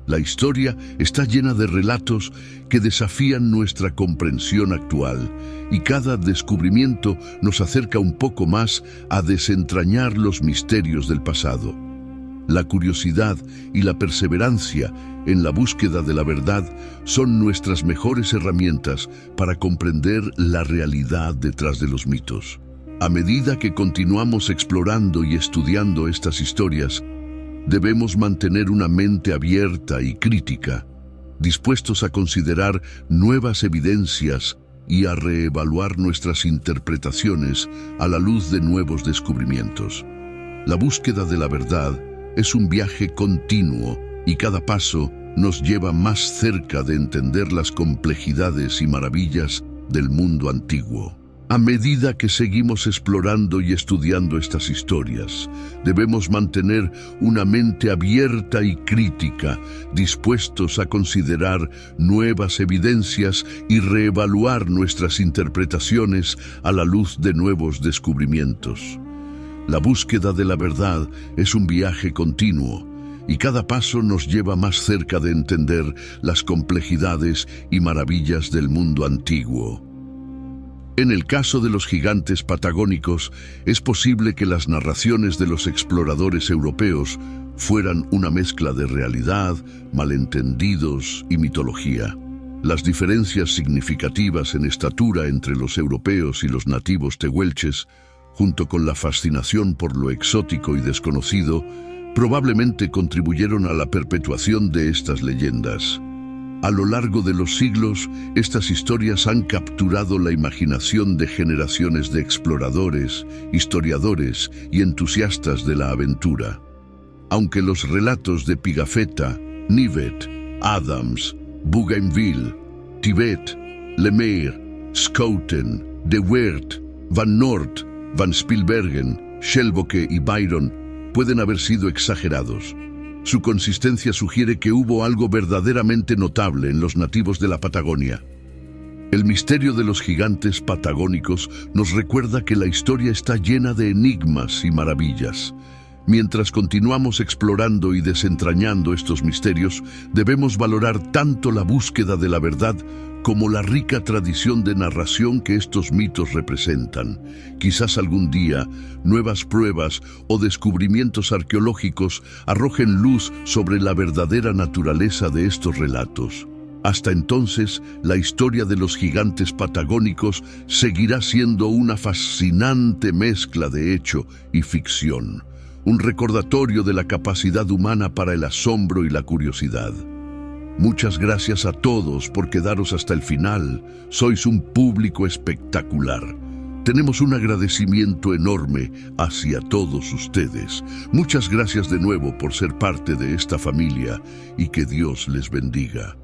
La historia está llena de relatos que desafían nuestra comprensión actual, y cada descubrimiento nos acerca un poco más a desentrañar los misterios del pasado. La curiosidad y la perseverancia en la búsqueda de la verdad son nuestras mejores herramientas para comprender la realidad detrás de los mitos. A medida que continuamos explorando y estudiando estas historias, debemos mantener una mente abierta y crítica, dispuestos a considerar nuevas evidencias y a reevaluar nuestras interpretaciones a la luz de nuevos descubrimientos. La búsqueda de la verdad es un viaje continuo y cada paso nos lleva más cerca de entender las complejidades y maravillas del mundo antiguo. A medida que seguimos explorando y estudiando estas historias, debemos mantener una mente abierta y crítica, dispuestos a considerar nuevas evidencias y reevaluar nuestras interpretaciones a la luz de nuevos descubrimientos. La búsqueda de la verdad es un viaje continuo, y cada paso nos lleva más cerca de entender las complejidades y maravillas del mundo antiguo. En el caso de los gigantes patagónicos, es posible que las narraciones de los exploradores europeos fueran una mezcla de realidad, malentendidos y mitología. Las diferencias significativas en estatura entre los europeos y los nativos tehuelches, junto con la fascinación por lo exótico y desconocido, probablemente contribuyeron a la perpetuación de estas leyendas. A lo largo de los siglos, estas historias han capturado la imaginación de generaciones de exploradores, historiadores y entusiastas de la aventura. Aunque los relatos de Pigafetta, Nivet, Adams, Bougainville, Tibet, Lemaire, Schouten, De Weert, Van Noort, Van Spilbergen, Shelboke y Byron pueden haber sido exagerados. Su consistencia sugiere que hubo algo verdaderamente notable en los nativos de la Patagonia. El misterio de los gigantes patagónicos nos recuerda que la historia está llena de enigmas y maravillas. Mientras continuamos explorando y desentrañando estos misterios, debemos valorar tanto la búsqueda de la verdad como la rica tradición de narración que estos mitos representan. Quizás algún día, nuevas pruebas o descubrimientos arqueológicos arrojen luz sobre la verdadera naturaleza de estos relatos. Hasta entonces, la historia de los gigantes patagónicos seguirá siendo una fascinante mezcla de hecho y ficción, un recordatorio de la capacidad humana para el asombro y la curiosidad. Muchas gracias a todos por quedaros hasta el final. Sois un público espectacular. Tenemos un agradecimiento enorme hacia todos ustedes. Muchas gracias de nuevo por ser parte de esta familia y que Dios les bendiga.